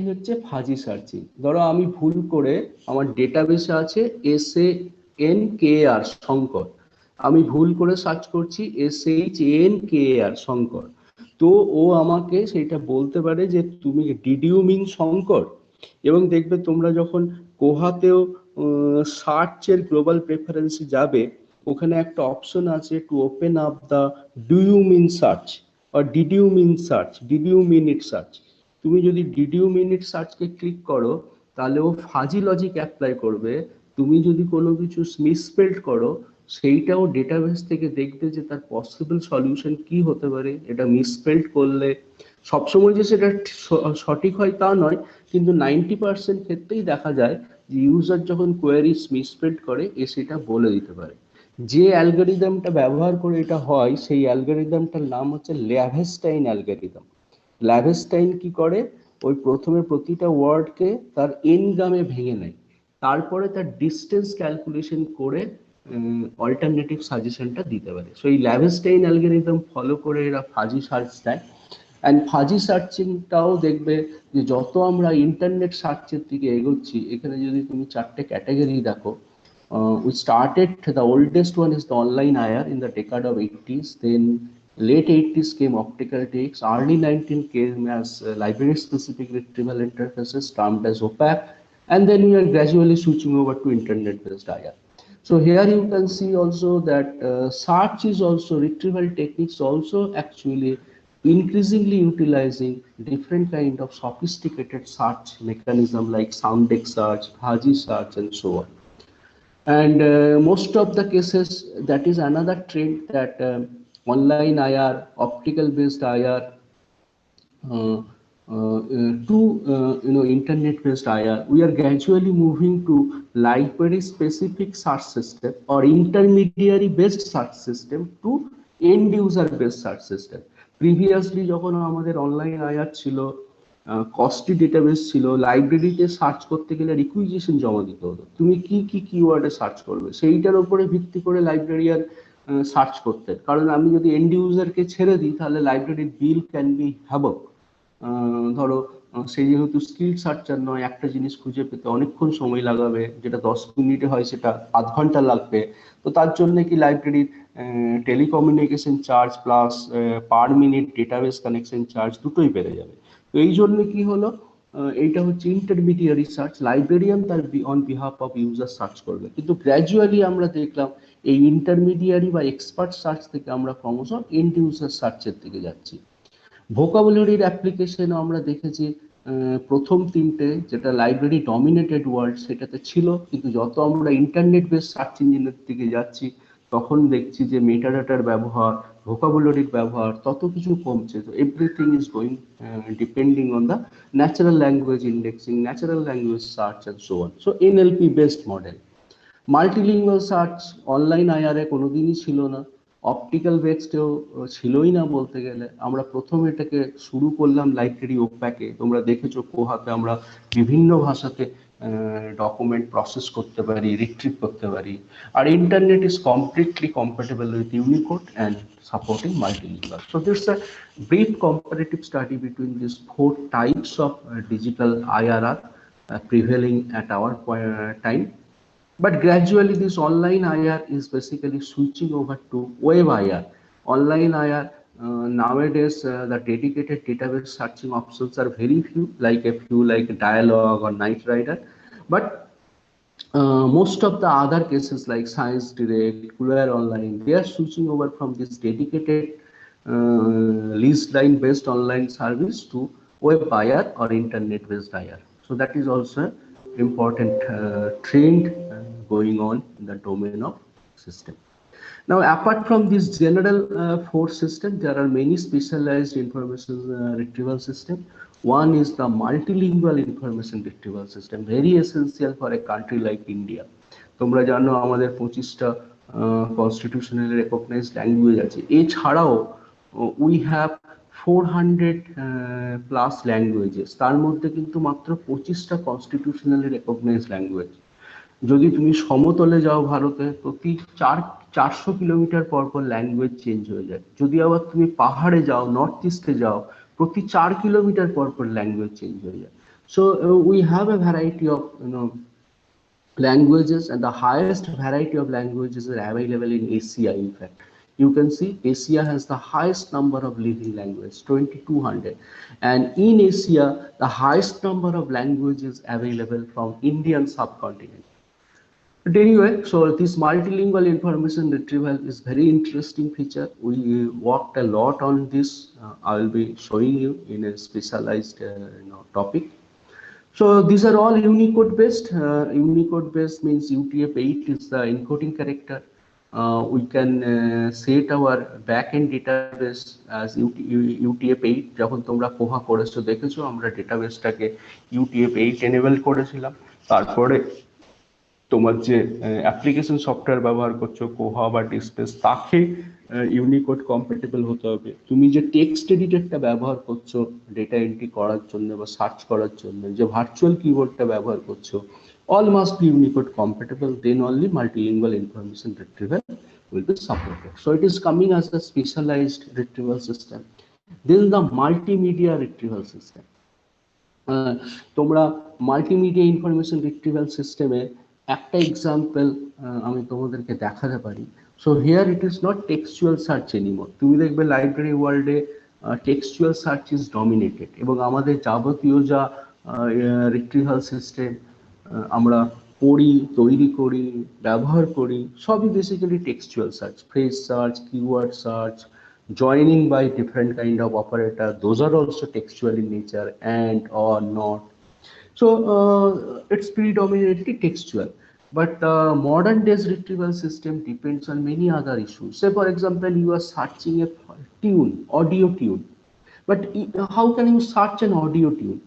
হচ্ছে fuzzy searching. ধরো আমি ভুল করে, আমার ডেটাবেসে আছে SANKR শঙ্কর, আমি ভুল করে সার্চ করছি SHANKR শঙ্কর, তো ও আমাকে সেটা বলতে পারে যে তুমি ডিড ইউ মিন শঙ্কর। এবং দেখবে তোমরা যখন কোহাতেও সার্চের গ্লোবাল প্রেফারেন্সে যাবে, ওখানে একটা অপশন আছে to open up the do you mean search আর did you mean search, did you mean it search. তুমি যদি ডিড ইউ মিন ইট সার্চকে ক্লিক করো, তাহলে ও ফাজি লজিক অ্যাপ্লাই করবে। তুমি যদি কোনো কিছু মিসস্পেল্ড করো, সেইটাও ডেটাবেস থেকে দেখবে যে তার পসিবল সলিউশন কি হতে পারে। এটা মিসস্পেল্ড করলে সবসময় যে সেটা সঠিক হয় তা নয়, কিন্তু 90% ক্ষেত্রেই দেখা যায় যে ইউজার যখন কোয়েরিজ মিসস্পেল্ড করে, এ সেটা বলে দিতে পারে। যে অ্যালগোরিদমটা ব্যবহার করে এটা হয়, সেই অ্যালগোরিদমটার নাম হচ্ছে ল্যাভেস্টাইন অ্যালগোরিদম। ল্যাভেস্টাইন কি করে, ওই প্রথমে প্রতিটা ওয়ার্ডকে তার এন গ্রামে ভেঙে নেয়, তারপরে তার ডিস্টেন্স ক্যালকুলেশন করে অল্টারনেটিভ সাজেশনটা দিতে পারে। সো এই ল্যাভেস্টাইন অ্যালগোরিদম ফলো করে এরা ফাজি সার্চ দেয়। অ্যান্ড ফাজি সার্চিংটাও দেখবে যে যত আমরা ইন্টারনেট সার্চের দিকে এগোচ্ছি, এখানে যদি তুমি চারটে ক্যাটাগরি দেখো, we started, the oldest one is the online IR in the decade of 80s, then late 80s came optical takes, early 19 came as library specific retrieval interfaces termed as OPAC, and then we are gradually switching over to internet based IR. So here you can see also that search is also, retrieval techniques also actually increasingly utilizing different kind of sophisticated search mechanism like soundex search, fuzzy search, and so on. And most of the cases, that is another trend, that online IR, optical based IR, uh, to internet based IR, we are gradually moving to library specific search system or intermediary based search system to end user based search system. Previously যখন আমাদের online আয়ার ছিল, costly database ছিল, লাইব্রেরিতে search করতে গেলে requisition জমা দিতে হতো, তুমি কি কি কিওয়ার্ডে সার্চ করবে সেইটার উপরে ভিত্তি করে লাইব্রেরিয়ান সার্চ করতেন। কারণ আমি যদি এন্ড ইউজারকে ছেড়ে দিই, তাহলে লাইব্রেরির বিল ক্যান বি হ্যাভক। ধরো সে যেহেতু স্কিল সার্চার নয়, একটা জিনিস খুঁজে পেতে অনেকক্ষণ সময় লাগাবে, যেটা 10 মিনিটে হয় সেটা আধ ঘন্টা লাগবে। তো তার জন্য কি লাইব্রেরির telecommunication charge plus per minute database connection charge দুটোই বেড়ে যাবে। তো এই জন্য কি হলো, এইটা হচ্ছে ইন্টারমিডিয়ারি সার্চ, লাইব্রেরিয়ান তার on behalf of user search করবে। কিন্তু গ্র্যাজুয়ালি আমরা দেখলাম এই ইন্টারমিডিয়ারি বা এক্সপার্ট সার্চ থেকে আমরা ক্রমশ এন্ড ইউজার সার্চের দিকে যাচ্ছি। ভোকাবুলারির অ্যাপ্লিকেশনও আমরা দেখেছি, প্রথম তিনটে যেটা লাইব্রেরি ডমিনেটেড ওয়ার্ড সেটাতে ছিল, কিন্তু যত আমরা ইন্টারনেট বেস সার্চ ইঞ্জিনের দিকে যাচ্ছি, তখন দেখছি যে মেটাডাটার ব্যবহার, ভোকাবুলারির ব্যবহার তত কিছু কমছে। তো everything is going depending on the natural language indexing, natural language search and so on. So NLP based model. Multilingual search online আইআরে কোনোদিনই ছিল না, অপটিক্যাল বেসডেও ছিলই না বলতে গেলে। আমরা প্রথম এটাকে শুরু করলাম লাইব্রেরি ওপ্যাকে। তোমরা দেখেছো কোহাতে আমরা বিভিন্ন ভাষাতে ডকুমেন্ট প্রসেস করতে পারি, রিট্রিভ করতে পারি। আর internet is completely compatible with Unicode and supporting multilingual. So this is a brief comparative study between these four types of digital IRR prevailing at our time. But gradually this online IR is basically switching over to web IR. Online IR, nowadays the dedicated database searching options are very few, like a few like Dialog or Knight Rider. But most of the other cases like Science Direct, Queer Online, they are switching over from this dedicated lease line based online service to web IR or internet based IR. So that is also important trend going on in the domain of system. Now, apart from this general force system, there are many specialized information retrieval system. One is the multilingual information retrieval system, very essential for a country like India. তোমরা জানো আমাদের 25টা constitutionally recognized language আছে। এছাড়াও we have 400 plus languages, তার মধ্যে কিন্তু মাত্র 25টা constitutionally recognized language. যদি তুমি সমতলে যাও ভারতে, প্রতি 400 কিলোমিটার পর পর ল্যাঙ্গুয়েজ চেঞ্জ হয়ে যায়। যদি আবার তুমি পাহাড়ে যাও, নর্থ ইস্টে যাও, প্রতি 4 কিলোমিটার পর পর ল্যাঙ্গুয়েজ চেঞ্জ হয়ে যায়। So we have a variety of languages, and the highest variety of languages are available in Asia. In fact, you can see Asia has the highest number of living languages, 2200, and in Asia the highest number of languages available from Indian subcontinent. But anyway, so this multilingual information retrieval is very interesting feature. We worked a lot on this. I will be showing you in a specialized topic. So these are all Unicode based. Unicode based means UTF-8 is the encoding character. We can set our backend database as UTF-8. যখন তোমরা কোহা করেছো দেখেছো আমরা ডেটাবেসটাকে UTF-8 enable করেছিলাম। তারপরে তোমার যে application software ব্যবহার করছো কোহা বা ডিসপ্লেস তাকে ইউনিকোড কম্প্যাটিবল হতে হবে। তুমি যে টেক্সট এডিটরটা ব্যবহার করছো ডেটা এন্ট্রি করার জন্য বা সার্চ করার জন্য, যে ভার্চুয়াল কিবোর্ডটা ব্যবহার করছো, all must be Unicode compatible, then only multilingual information retrieval will be supported. So it is coming as a specialized retrieval system. Then the multimedia retrieval system. তোমরা multimedia information retrieval সিস্টেমে একটা example আমি তোমাদেরকে দেখাতে পারি। So here it is not textual search anymore. তুমি দেখবে library ওয়ার্ল্ডে টেক্সচুয়াল সার্চ ইজ ডমিনেটেড, এবং আমাদের যাবতীয় যা রিট্রিভাল সিস্টেম আমরা পড়ি, তৈরি করি, ব্যবহার করি, সবই basically textual search, phrase search, keyword search, joining by different kind of operator, those are also textual in nature, and or not. So it's predominantly textual, but modern days retrieval system depends on many other issues. Say for example, you are searching a tune, audio tune, but how can you search an audio tune?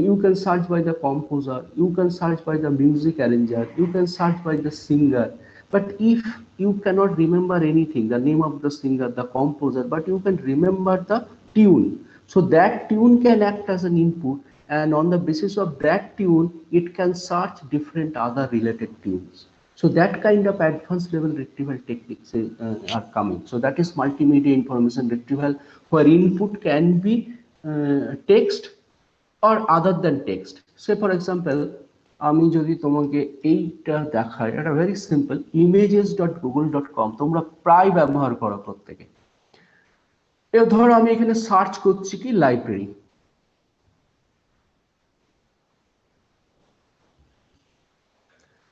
You can search by the composer, you can search by the music arranger, you can search by the singer. But if you cannot remember anything, the name of the singer, the composer, but you can remember the tune, so that tune can act as an input, and on the basis of that tune it can search different other related tunes. So that kind of advanced level retrieval techniques are coming. So that is multimedia information retrieval, where input can be text or other than text. Say for example, আমি যদি তোমাকে এইটা দেখাই, এটা very simple, images.google.com তোমরা প্রায় ব্যবহার করো প্রত্যেকে। এবার ধরো আমি এখানে সার্চ করছি কি library,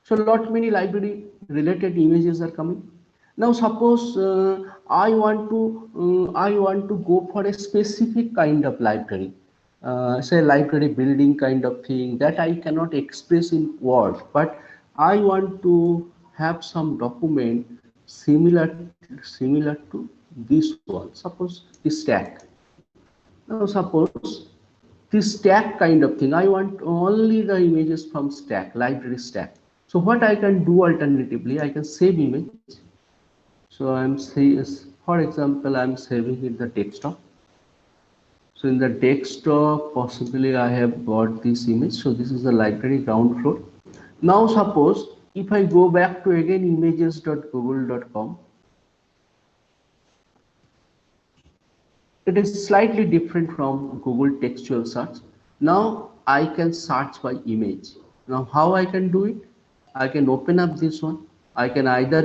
so lot many library related images are coming. Now suppose I want to go for a specific kind of library, say library building kind of thing that I cannot express in words, but I want to have some document similar to this one. Suppose this stack. Now suppose this stack kind of thing, I want only the images from stack, library stack. So what I can do alternatively, I can save image. So I'm saying, for example, I'm saving in the desktop. So in the desktop, possibly I have got this image. So this is the library ground floor. Now suppose if I go back to again images.google.com, it is slightly different from Google textual search. Now I can search by image. Now how I can do it? I can open up this one. I can either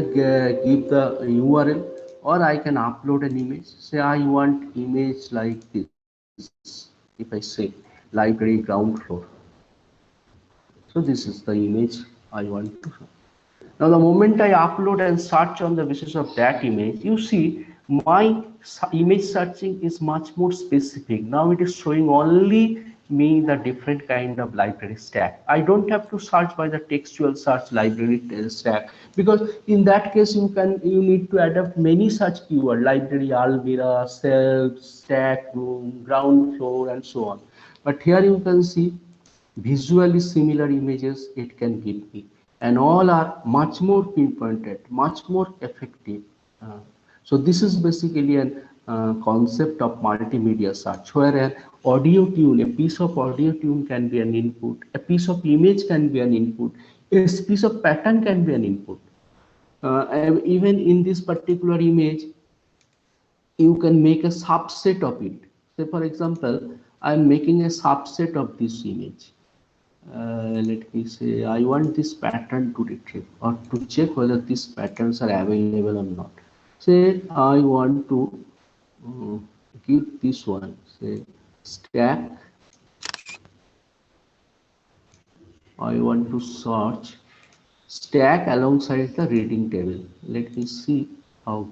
give the URL, or I can upload an image. Say I want image like this. If I say library ground floor, so this is the image I want to show. Now the moment I upload and search on the basis of that image, you see my image searching is much more specific. Now it is showing only me the different kind of library stack. I don't have to search by the textual search library stack, because in that case you need to adapt many such keyword, library, almira, shelf, stack, room, ground floor, and so on. But here you can see visually similar images it can give me, and all are much more pinpointed, much more effective. So this is basically an concept of multimedia search, where an audio tune, a piece of audio tune can be an input, a piece of image can be an input, a piece of pattern can be an input. And even in this particular image, you can make a subset of it. Say for example, I'm making a subset of this image. Let me say I want this pattern to retrieve or to check whether these patterns are available or not. Say I want to give this one, say stack. I want to search stack alongside the reading table. Let me see how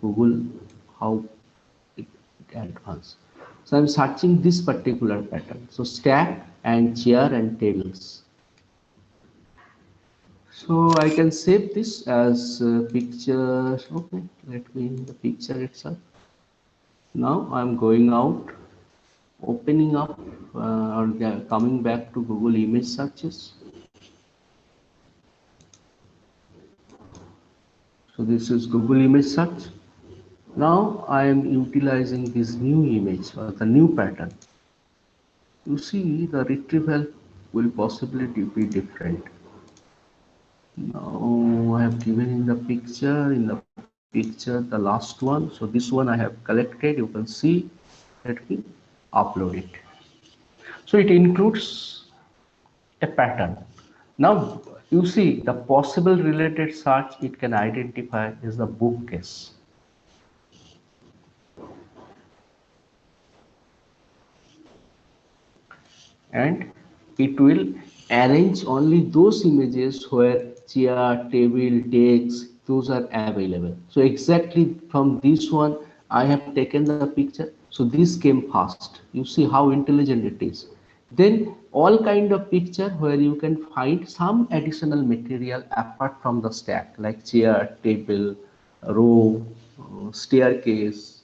it advanced. So I'm searching this particular pattern. So stack and chair and tables. So I can save this as picture. Okay, let me in the picture itself. Now I'm going out, opening up or coming back to Google image searches. So this is Google image search. Now I am utilizing this new image or the new pattern. You see the retrieval will possibly be different. Now I have given in the picture the last one. So this one I have collected. You can see. Let me upload it. So it includes a pattern. Now you see the possible related search it can identify is the bookcase. And it will arrange only those images where chair, table, desk, those are available. So exactly from this one, I have taken the picture. So this came first. You see how intelligent it is. Then all kind of picture where you can find some additional material apart from the stack, like chair, table, row, staircase,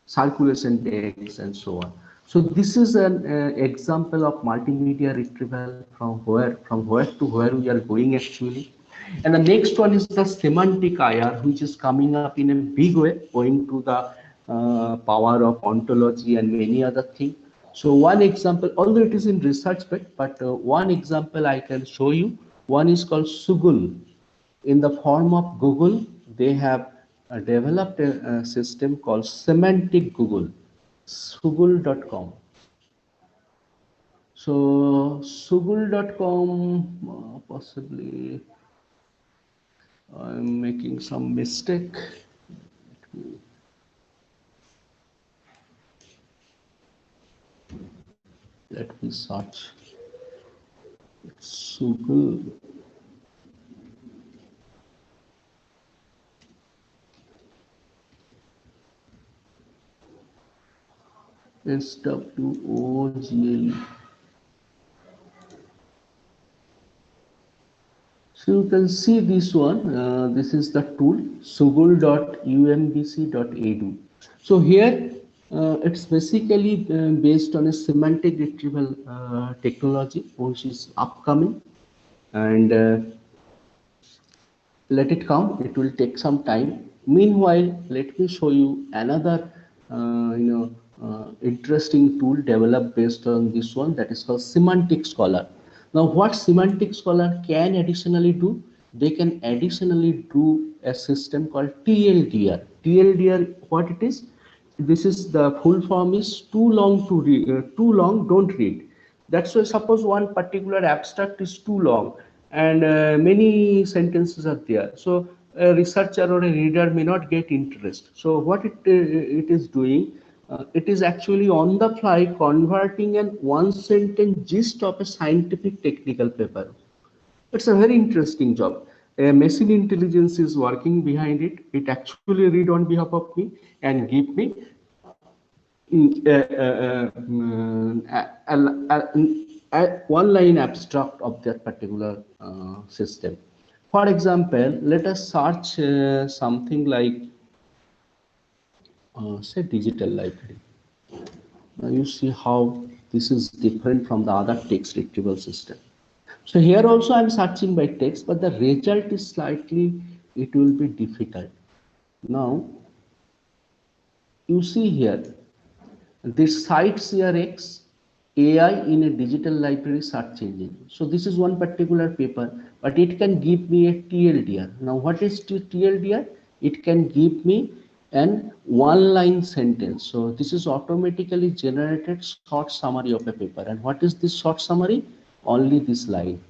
circulation decks, and so on. So this is an example of multimedia retrieval from where to where we are going actually. And the next one is the semantic IR, which is coming up in a big way, owing to the power of ontology and many other things. So one example, although it is in research bit, but one example I can show you. One is called Sugul. In the form of Google, they have developed a system called Semantic Google, Sugul.com. So Sugul.com, possibly I'm making some mistake. Let me search. It's Sugul. SWOGLE. So you can see this one. This is the tool sugul.umbc.edu. So here it's basically based on a semantic retrieval technology which is upcoming, and let it come. It will take some time. Meanwhile, let me show you another interesting tool developed based on this one, that is called Semantic Scholar. Now what Semantic Scholar can additionally do, they can additionally do a system called TLDR. TLDR, what it is? This is the full form is too long to read, too long don't read. That's why suppose one particular abstract is too long and many sentences are there, so a researcher or a reader may not get interest. So what it is doing, it is actually on the fly converting an one sentence gist of a scientific technical paper. It's a very interesting job. A machine intelligence is working behind it. It actually read on behalf of me and give me one line abstract of that particular system. For example, let us search something like say digital library. Now you see how this is different from the other text retrieval system. So here also I'm searching by text, but the result is slightly, it will be difficult. Now you see here this CiteCRX AI in a digital library search engine. So this is one particular paper, but it can give me a TLDR. Now what is TLDR? It can give me and one line sentence. So this is automatically generated short summary of a paper. And what is this short summary? Only this line.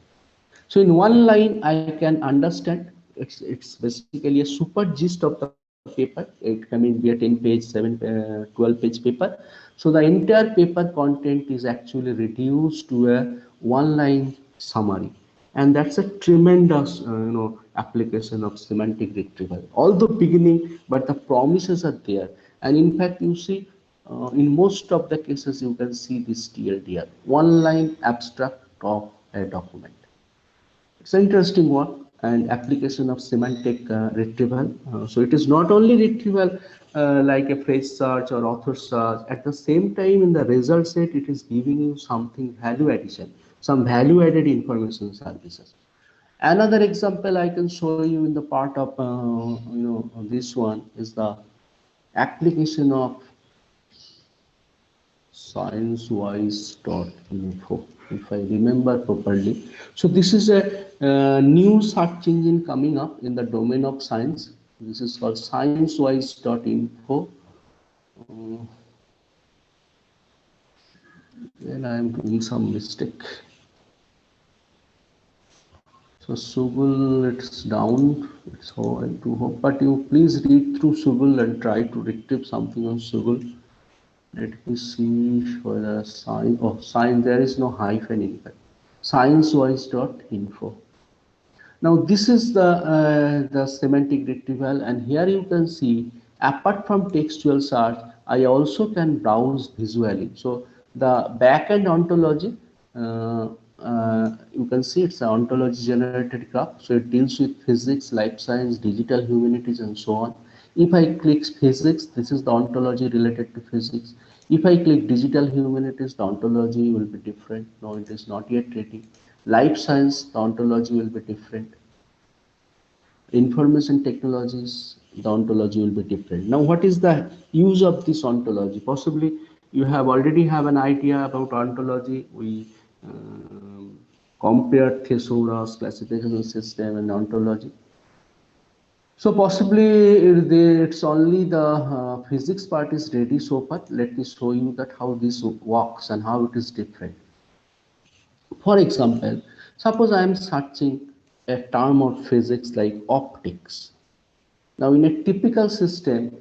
So in one line, I can understand. It's basically a super gist of the paper. It can be a 10 page, 12 page paper. So the entire paper content is actually reduced to a one line summary. And that's a tremendous, application of semantic retrieval. Although beginning, but the promises are there. And in fact, you see, in most of the cases, you can see this TLDR, one line abstract of a document. It's an interesting one and application of semantic retrieval. So it is not only retrieval like a phrase search or author search. At the same time, in the result set, it is giving you something value addition, some value added information services. Another example I can show you in the part of this one is the application of sciencewise.info, if I remember properly. So this is a new search engine coming up in the domain of science. This is called sciencewise.info. Then I am doing some mistake. So Subul, it's down. So I do hope, but you please read through Subul and try to retrieve something on Subul. Let me see for the sign. Oh, sign, there is no hyphen in fact. Sciencewise.info. Now this is the semantic retrieval, and here you can see apart from textual search, I also can browse visually. So the backend ontology, you can see it's an ontology generated graph. So it deals with physics, life science, digital humanities, and so on. If I click physics, this is the ontology related to physics. If I click digital humanities, the ontology will be different. No, it is not yet ready. Life science, the ontology will be different. Information technologies, the ontology will be different. Now, what is the use of this ontology? Possibly you have already have an idea about ontology. We compared thesaurus, classification system, and ontology. So possibly it's only the physics part is ready so far. Let me show you that how this works and how it is different. For example, suppose I am searching a term of physics like optics. Now, in a typical system,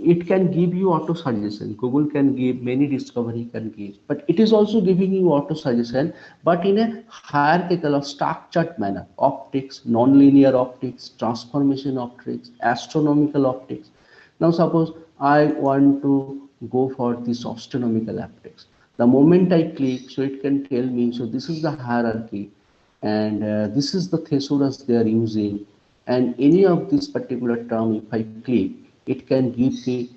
it can give you auto suggestion. Google can give, many discovery can give, but it is also giving you auto suggestion, but in a hierarchical or structured manner. Optics, nonlinear optics, transformation optics, astronomical optics. Now, suppose I want to go for this astronomical optics. The moment I click, so it can tell me, so this is the hierarchy, and this is the thesaurus they are using, and any of this particular term, if I click, it can give me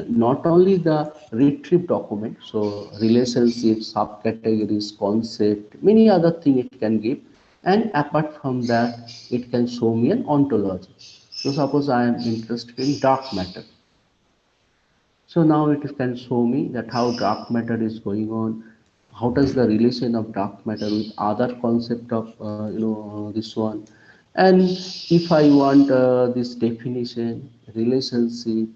not only the retrieve document, so relationships, subcategories, concept, many other things it can give, and apart from that, it can show me an ontology. So suppose I am interested in dark matter. So now it can show me that how dark matter is going on, how does the relation of dark matter with other concept of this one, and if I want this definition, relationship,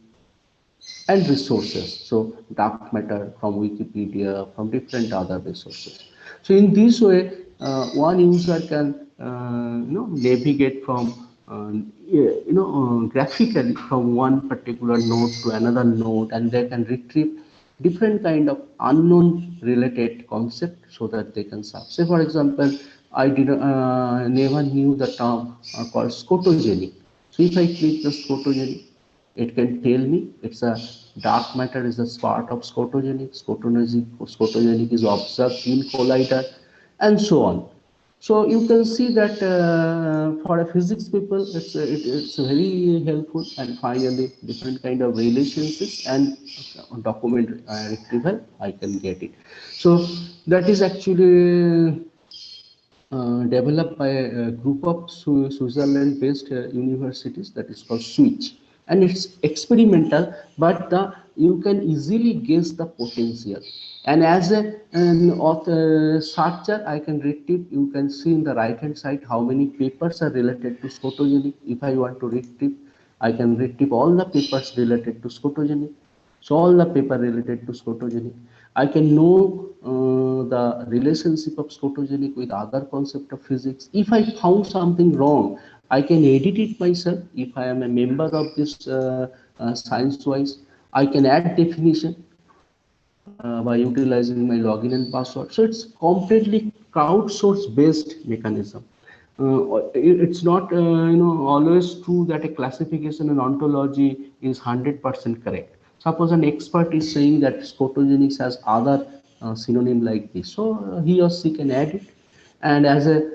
and resources. So dark matter from Wikipedia, from different other resources. So in this way, one user can navigate from graphically from one particular node to another node, and they can retrieve different kind of unknown related concept so that they can solve. Say for example, I did never knew the term called scotogenic. So if I click the scotogenic, it can tell me it's a dark matter is a part of scotogenic. Scotogenic is observed in collider, and so on. So you can see that for a physics people, it's very helpful. And finally, different kind of relationships and document retrieval, I can get it. So that is actually developed by a group of Switzerland-based universities that is called Switch, and it's experimental, but you can easily guess the potential. And as an author searcher, I can retrieve. You can see in the right-hand side how many papers are related to photogenic. If I want to retrieve I can retrieve all the papers related to scotogenic. So all the paper related to scotogenic. I can know the relationship of scotogenic with other concept of physics. If I found something wrong, I can edit it myself. If I am a member of this science-wise, I can add definition by utilizing my login and password. So it's completely crowdsource based mechanism. It's not always true that a classification and ontology is 100% correct. Suppose an expert is saying that scotogenics has other synonym like this, so he or she can add it. And as a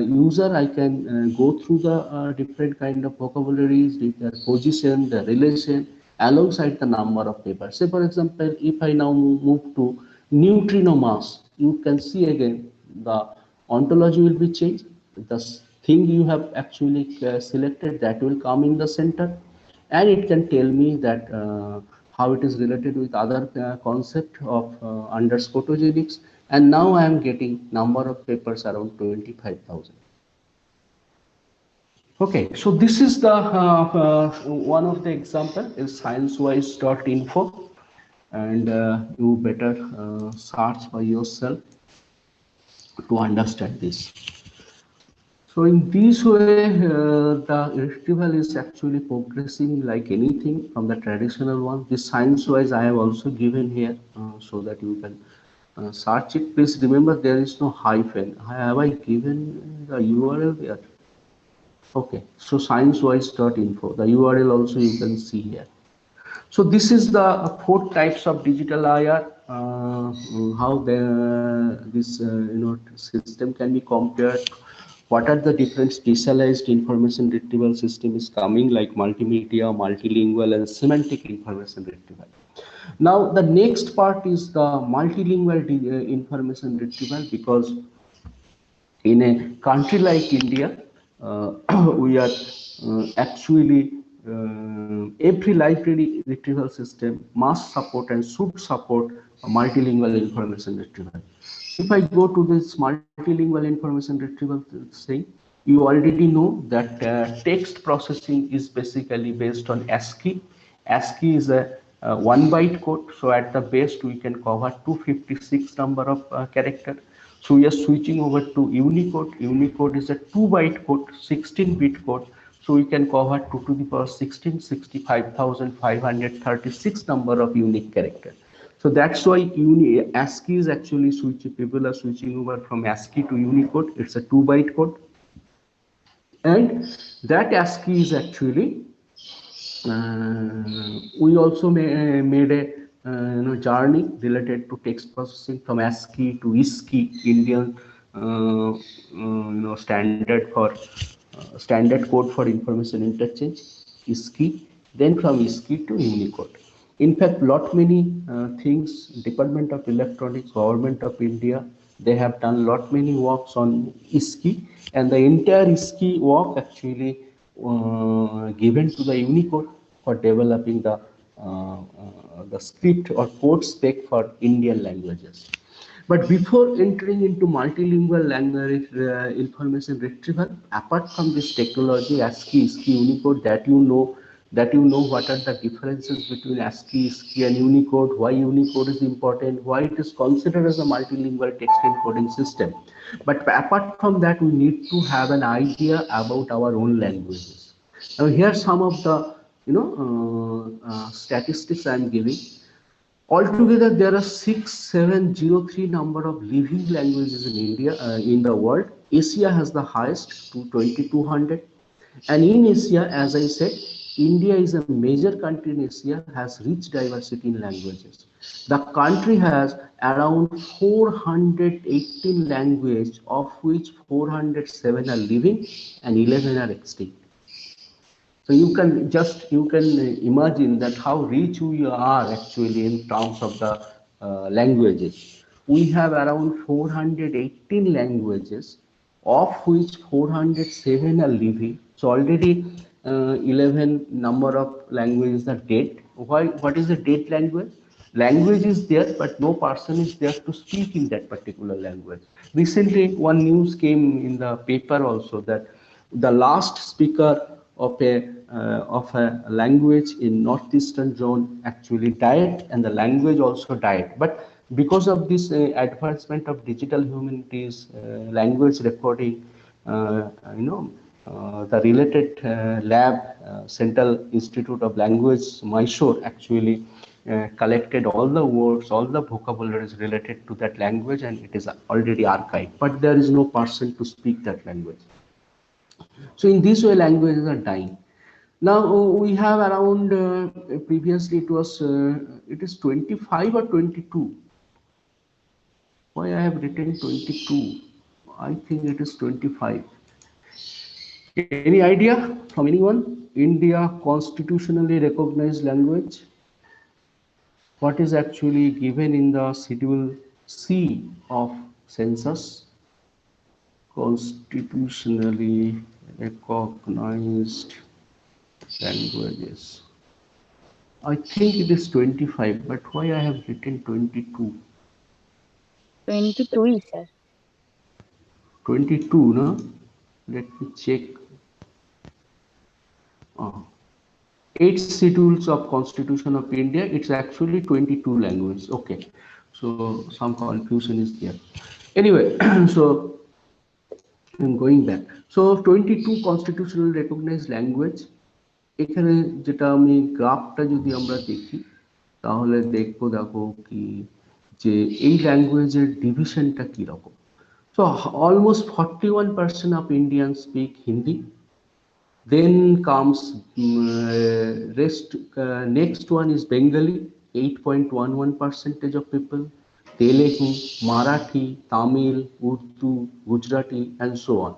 user, I can go through the different kind of vocabularies, their position, the relation, alongside the number of papers. Say, for example, if I now move to neutrino mass, you can see again the ontology will be changed. The thing you have actually selected, that will come in the center, and it can tell me that how it is related with other concept of under scotogenics. And now I am getting number of papers around 25,000. Okay, so this is the one of the example is sciencewise.info, and you better search by yourself to understand this. So in this way, the retrieval is actually progressing like anything from the traditional one. This science-wise I have also given here so that you can search it. Please remember there is no hyphen. Have I given the URL there? Okay, so sciencewise.info. The URL also you can see here. So this is the 4 types of digital IR. How this system can be compared. What are the different specialized information retrieval system is coming, like multimedia, multilingual, and semantic information retrieval. Now the next part is the multilingual information retrieval, because in a country like India, we are actually every library retrieval system must support and should support multilingual information retrieval. If I go to this multilingual information retrieval thing, you already know that text processing is basically based on ASCII. ASCII is a 1 byte code, so at the best we can cover 256 number of character. So we are switching over to Unicode. Unicode is a 2 byte code, 16-bit code. So we can cover 2 to the power 16, 65,536 number of unique characters. So that's why ASCII is actually switching. People are switching over from ASCII to Unicode. It's a 2 byte code, and that ASCII is actually we also made a journey related to text processing from ASCII to ISCII, Indian standard code for information interchange, ISCII. Then from ISCII to Unicode. In fact, lot many things, Department of Electronics, Government of India, they have done lot many works on ISCII, and the entire ISCII work actually given to the Unicode for developing the script or code spec for Indian languages. But before entering into multilingual language information retrieval, apart from this technology, ASCII, ISCII, Unicode, that you know what are the differences between ASCII, ISCII, and Unicode, why Unicode is important, why it is considered as a multilingual text encoding system. But apart from that, we need to have an idea about our own languages. Now here are some of the statistics I am giving. Altogether, there are 6,703 number of living languages in India, in the world. Asia has the highest, to 2,200. And in Asia, as I said, India is a major country in Asia, has rich diversity in languages. The country has around 418 languages, of which 407 are living and 11 are extinct. So you can imagine that how rich we are actually in terms of the languages. We have around 418 languages, of which 407 are living. So already 11 number of languages are dead. Why? What is a dead language? Language is there, but no person is there to speak in that particular language. Recently, one news came in the paper also that the last speaker of a language in northeastern zone actually died, and the language also died. But because of this advancement of digital humanities, language recording, you know, the related lab, Central Institute of Language, Mysore, actually collected all the words, all the vocabularies related to that language, and it is already archived. But there is no person to speak that language. So in this way, languages are dying. Now we have around previously it is 25 or 22. Why I have written 22? I think it is 25. Any idea from anyone? India constitutionally recognized language. What is actually given in the Schedule C of census? Constitutionally recognized languages. I think it is 25, but why I have written 22? 22, sir. 22, no? Let me check. 8 schedules of Constitution of India, it's actually 22 languages. Okay, so some confusion is there. Anyway, so I'm going back. So 22 constitutional recognized language. এখানে যেটা আমি গ্রাফটা যদি আমরা দেখি তাহলে দেখো কি যে এই ল্যাঙ্গুয়েজের ডিভিশনটা কি রকম। So almost 41% of Indians speak Hindi. Then comes next one is Bengali, 8.11% of people, Telugu, Marathi, Tamil, Urdu, Gujarati, and so on.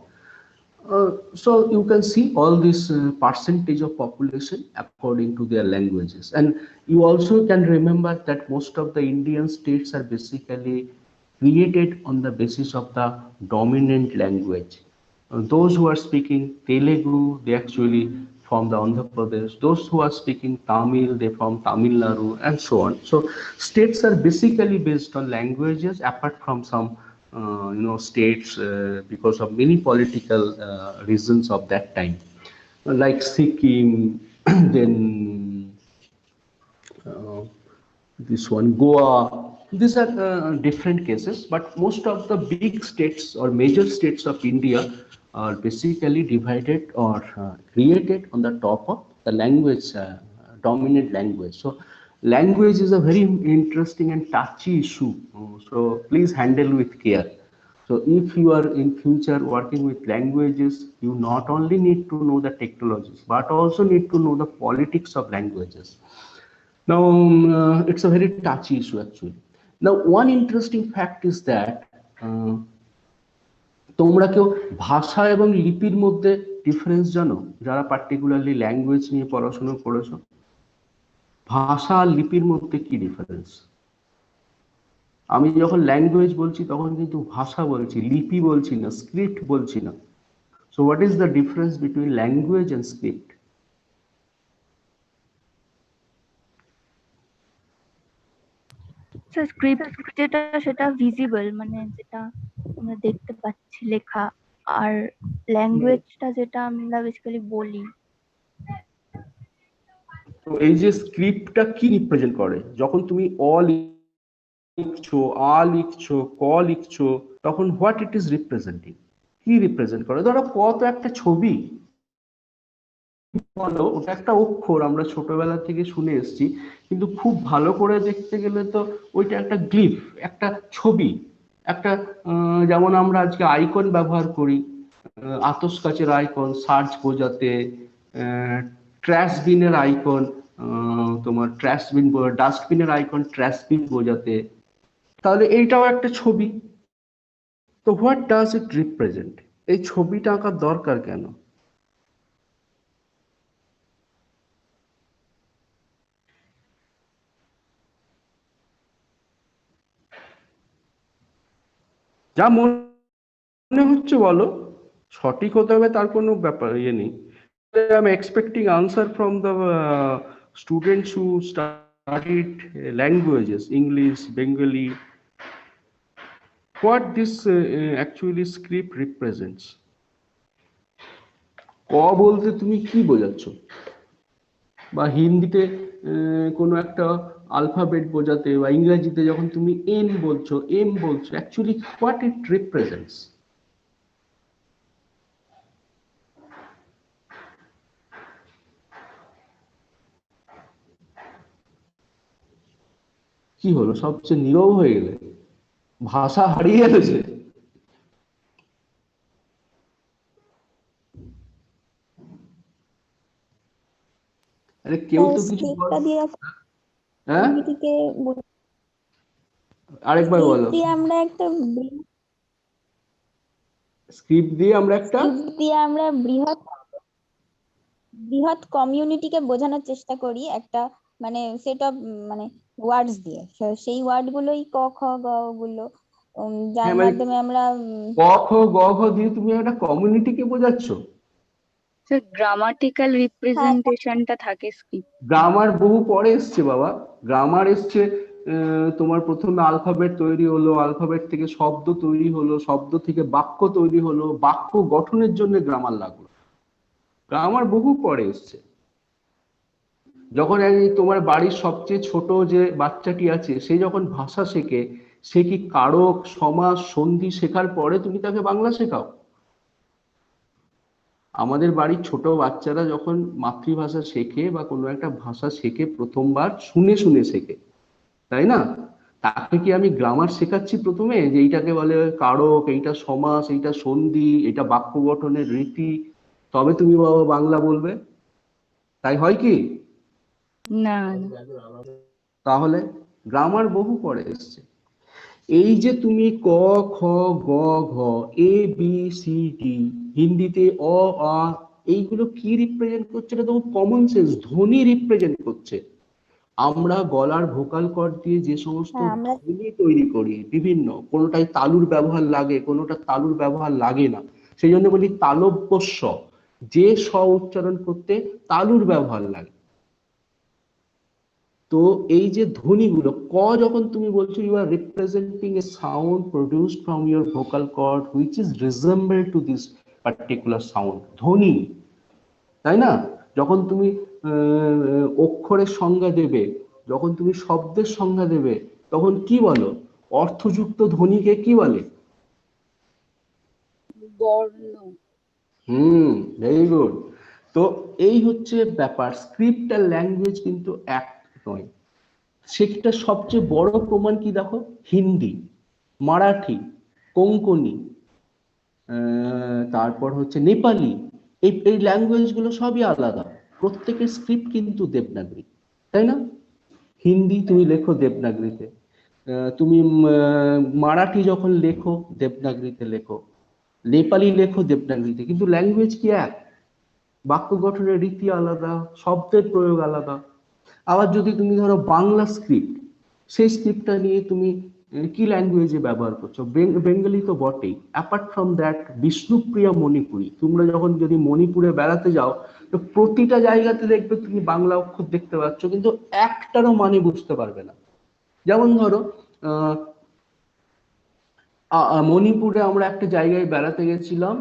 So you can see all this percentage of population according to their languages, and you also can remember that most of the Indian states are basically created on the basis of the dominant language. Those who are speaking Telugu, they actually from the Andhra Pradesh. Those who are speaking Tamil, they from Tamil Nadu, and so on. So states are basically based on languages, apart from some states because of many political reasons of that time, like Sikkim, then this one Goa. These are different cases, but most of the big states or major states of India are basically divided or created on the top of the language, dominant language. So language is a very interesting and touchy issue, so please handle with care. So if you are in future working with languages, you not only need to know the technologies, but also need to know the politics of languages. Now, it's a very touchy issue actually. Now, one interesting fact is that তোমরা কেউ ভাষা এবং লিপির মধ্যে difference জানো, যারা particularly language নিয়ে পড়াশোনা করেছো? ভাষা আর লিপির মধ্যে কি ডিফারেন্স? আমি যখন ল্যাঙ্গুয়েজ বলছি তখন কিন্তু ভাষা বলছি, লিপি বলছি না, স্ক্রিপ্ট বলছি না। So what is the difference between language and script? Script যেটা সেটা ভিজিবল, মানে যেটা আমরা দেখতে পাচ্ছি লেখা, আর ল্যাঙ্গুয়েজটা যেটা আমরা বেসিক্যালি বলি। তো এই যে স্ক্রিপ্টটা কি রিপ্রেজেন্ট করে? যখন তুমি অ লিখছো, আ লিখছো, ক লিখছো, তখন হোয়াট ইট ইজ রিপ্রেজেন্টিং, কি রিপ্রেজেন্ট করে? ধরো ক তো একটা ছবি, বলো ওটা একটা অক্ষর, আমরা ছোটবেলা থেকে শুনে এসেছি, কিন্তু খুব ভালো করে দেখতে গেলে তো ওইটা একটা গ্লিফ, একটা ছবি, একটা যেমন আমরা আজকে আইকন ব্যবহার করি, আতস কাচের আইকন সার্চ বোঝাতে, ট্র্যাশ বিনের আইকন, তোমার ট্র্যাশ বিন, ডাস্টবিনের আইকন ট্র্যাশ বিন বোঝাতে, তাহলে এইটাও একটা ছবি। তো হোয়াট ডাজ ইট রিপ্রেজেন্ট? এই ছবিটা আঁকার দরকার কেন? যা মনে হচ্ছে বলো, সঠিক হতে হবে তার কোনো ব্যাপার ইয়ে নেই। I'm expecting answer from the students who studied languages, English, Bengali. What this actually script represents? ক বলতে তুমি কি বোঝাচ্ছ? বা হিন্দিতে কোনো একটা আলফাবেট বোঝাতে, বা ইংরেজিতে যখন তুমি এন বলছো, এম বলছো, অ্যাকচুয়ালি হোয়াট ইট রিপ্রেজেন্টস? কি হলো, সবচেয়ে নীরব হয়ে গেলে? ভাষা হারিয়ে গেছে? আরে কেউ তো কিছু বল। স্ক্রিপ্টটা দিয়ে হ্যাঁ, কমিউনিটিকে আরেকবার স্ক্রিপ্ট বলো। দিয়ে আমরা একটা স্ক্রিপ্ট দিয়ে আমরা একটা স্ক্রিপ্ট দিয়ে আমরা বৃহৎ বৃহৎ কমিউনিটিকে বোঝানোর চেষ্টা করি একটা মানে সেট অফ মানে ওয়ার্ডস দিয়ে। সেই ওয়ার্ড গুলোই ক খ গ গুলো যার হ্যাঁ মানে মাধ্যমে আমরা ক খ গ ঘ দিয়ে তুমি একটা কমিউনিটিকে বোঝাচ্ছ? স্যার গ্রামাটিক্যাল হ্যাঁ রিপ্রেজেন্টেশনটা থাকে স্ক্রিপ্ট। গ্রামার বহু পরে এসছে বাবা। গ্রামার এসছে তোমার প্রথমে আলফাবেট তৈরি হলো, আলফাবেট থেকে শব্দ তৈরি হলো, শব্দ থেকে বাক্য তৈরি হলো, বাক্য গঠনের জন্য গ্রামার লাগলো। গ্রামার বহু পরে এসছে। যখন এই তোমার বাড়ির সবচেয়ে ছোট যে বাচ্চাটি আছে, সে যখন ভাষা শেখে, সে কি কারক সমাস সন্ধি শেখার পরে তুমি তাকে বাংলা শেখাও? আমাদের বাড়ির ছোট বাচ্চারা যখন মাতৃভাষা শেখে বা কোনো একটা ভাষা শেখে, প্রথমবার শুনে শুনে শেখে, তাই না? তাকে কি আমি গ্রামার শেখাচ্ছি প্রথমে, যে এইটাকে বলে কারক, এইটা সমাস, এইটা সন্ধি, এটা বাক্য গঠনের রীতি, তবে তুমি বাবা বাংলা বলবে? তাই হয় কি? না, তাহলে গ্রামার বহু পরে এসছে। এই যে তুমি ক খ গ ঘ এ বি সি ডি, হিন্দিতে অ আ, এইগুলো কি রিপ্রেজেন্ট করছে? এটা তো কমন সেন্স, ধ্বনি রিপ্রেজেন্ট করছে। আমরা গলার ভোকাল কর্ড দিয়ে যে সমস্ত হ্যাঁ আমরা ধ্বনি তৈরি করি, বিভিন্ন, কোনোটায় তালুর ব্যবহার লাগে, কোনোটা তালুর ব্যবহার লাগে না, সেই জন্য বলি তালব্য স, যে স উচ্চারণ করতে তালুর ব্যবহার লাগে। তো এই যে ধ্বনিগুলো, ক যখন তুমি বলছো you are representing a sound produced from your vocal cord which is resemble to this particular sound, ধ্বনি, তাই না? যখন তুমি অক্ষরের সংজ্ঞা দেবে, যখন তুমি শব্দের সংজ্ঞা দেবে, তখন কি বলো? অর্থযুক্ত ধ্বনিকে কি বলে? বর্ণ। Very good. তো এই হচ্ছে ব্যাপার, স্ক্রিপ্ট আর ল্যাঙ্গুয়েজ কিন্তু এক নয়। সেটা সবচেয়ে বড় প্রমাণ কি দেখো, হিন্দি, মারাঠি, কোঙ্কনি, তারপর হচ্ছে নেপালি, এই এই ল্যাঙ্গুয়েজ গুলো সবই আলাদা, প্রত্যেকের স্ক্রিপ্ট কিন্তু দেবনাগরী, তাই না? হিন্দি তুমি লেখো দেবনাগরীতে, তুমি মারাঠি যখন লেখো দেবনাগরীতে লেখো, নেপালি লেখো দেবনাগরীতে, কিন্তু ল্যাঙ্গুয়েজ কি এক, বাক্য গঠনের রীতি আলাদা, শব্দের প্রয়োগ আলাদা। আবার যদি তুমি ধরো বাংলা স্ক্রিপ্ট, সেই স্ক্রিপ্টটা নিয়ে তুমি কি ল্যাঙ্গুয়েজে ব্যবহার করছো? বেঙ্গলি তো বটেই, apart from that Bishnupriya Manipuri, তোমরা যখন যদি মণিপুরে বেড়াতে যাও, তো প্রতিটা জায়গাতে দেখবে তুমি বাংলা অক্ষর দেখতে পাচ্ছ, কিন্তু একটারও মানে বুঝতে পারবে না। যেমন ধরো আহ মণিপুরে আমরা একটা জায়গায় বেড়াতে গেছিলাম,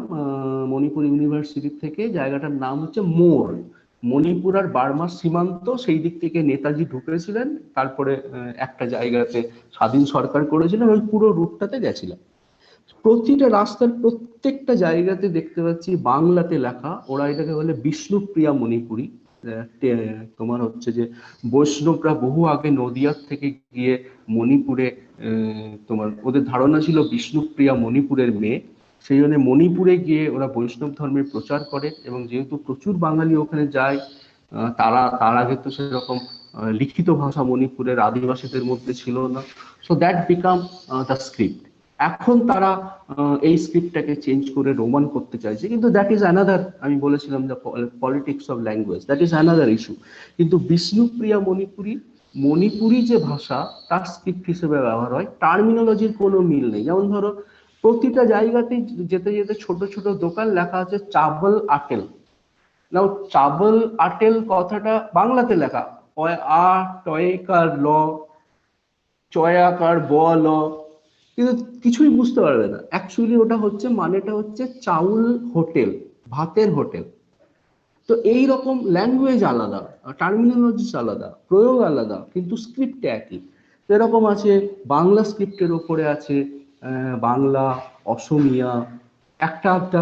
মণিপুর ইউনিভার্সিটি থেকে, জায়গাটার নাম হচ্ছে মোর। মণিপুর আর বার্মার সীমান্ত, সেই দিক থেকে নেতাজি ঢুকেছিলেন, তারপরে একটা জায়গাতে স্বাধীন সরকার করেছিলেন, ওই পুরো রুটটাতে গেছিলাম। প্রতিটা রাস্তার প্রত্যেকটা জায়গাতে দেখতে পাচ্ছি বাংলাতে লেখা, ওরা এটাকে বলে বিষ্ণুপ্রিয়া মণিপুরি। তোমার হচ্ছে যে বৈষ্ণবরা বহু আগে নদিয়ার থেকে গিয়ে মণিপুরে, তোমার ওদের ধারণা ছিল বিষ্ণুপ্রিয়া মণিপুরের মেয়ে, সেই জন্য মণিপুরে গিয়ে ওরা বৈষ্ণব ধর্মের প্রচার করে, এবং যেহেতু প্রচুর বাঙালি ওখানে যায়, তারা তার আগে তো সেরকম লিখিত ভাষা মণিপুরের আদিবাসীদের মধ্যে ছিল না, so that become the script. এখন তারা এই স্ক্রিপ্টটাকে চেঞ্জ করে রোমান করতে চাইছে, কিন্তু দ্যাট ইজ অ্যানাদার, আমি বলেছিলাম the politics of language, that is another issue. কিন্তু বিষ্ণুপ্রিয়া মণিপুরি, মণিপুরি যে ভাষা, তার স্ক্রিপ্ট হিসেবে ব্যবহার হয়, টার্মিনোলজির কোনো মিল নেই। যেমন ধরো প্রতিটা জায়গাতে যেতে যেতে ছোট ছোট দোকান লেখা আছে চাবল আটেল, নাও চাবল আটেল কথাটা বাংলাতে লেখা, আ টয়কার ল, চয়াকার ব ল, কিন্তু কিছুই বুঝতে পারবে না। অ্যাকচুয়ালি ওটা হচ্ছে, মানেটা হচ্ছে চাউল হোটেল, ভাতের হোটেল। তো এই রকম ল্যাঙ্গুয়েজ আলাদা, টার্মিনোলজিস আলাদা, প্রয়োগ আলাদা, কিন্তু স্ক্রিপ্ট একই। এরকম আছে বাংলা স্ক্রিপ্টের ওপরে আছে বাংলা, অসমিয়া, একটা একটা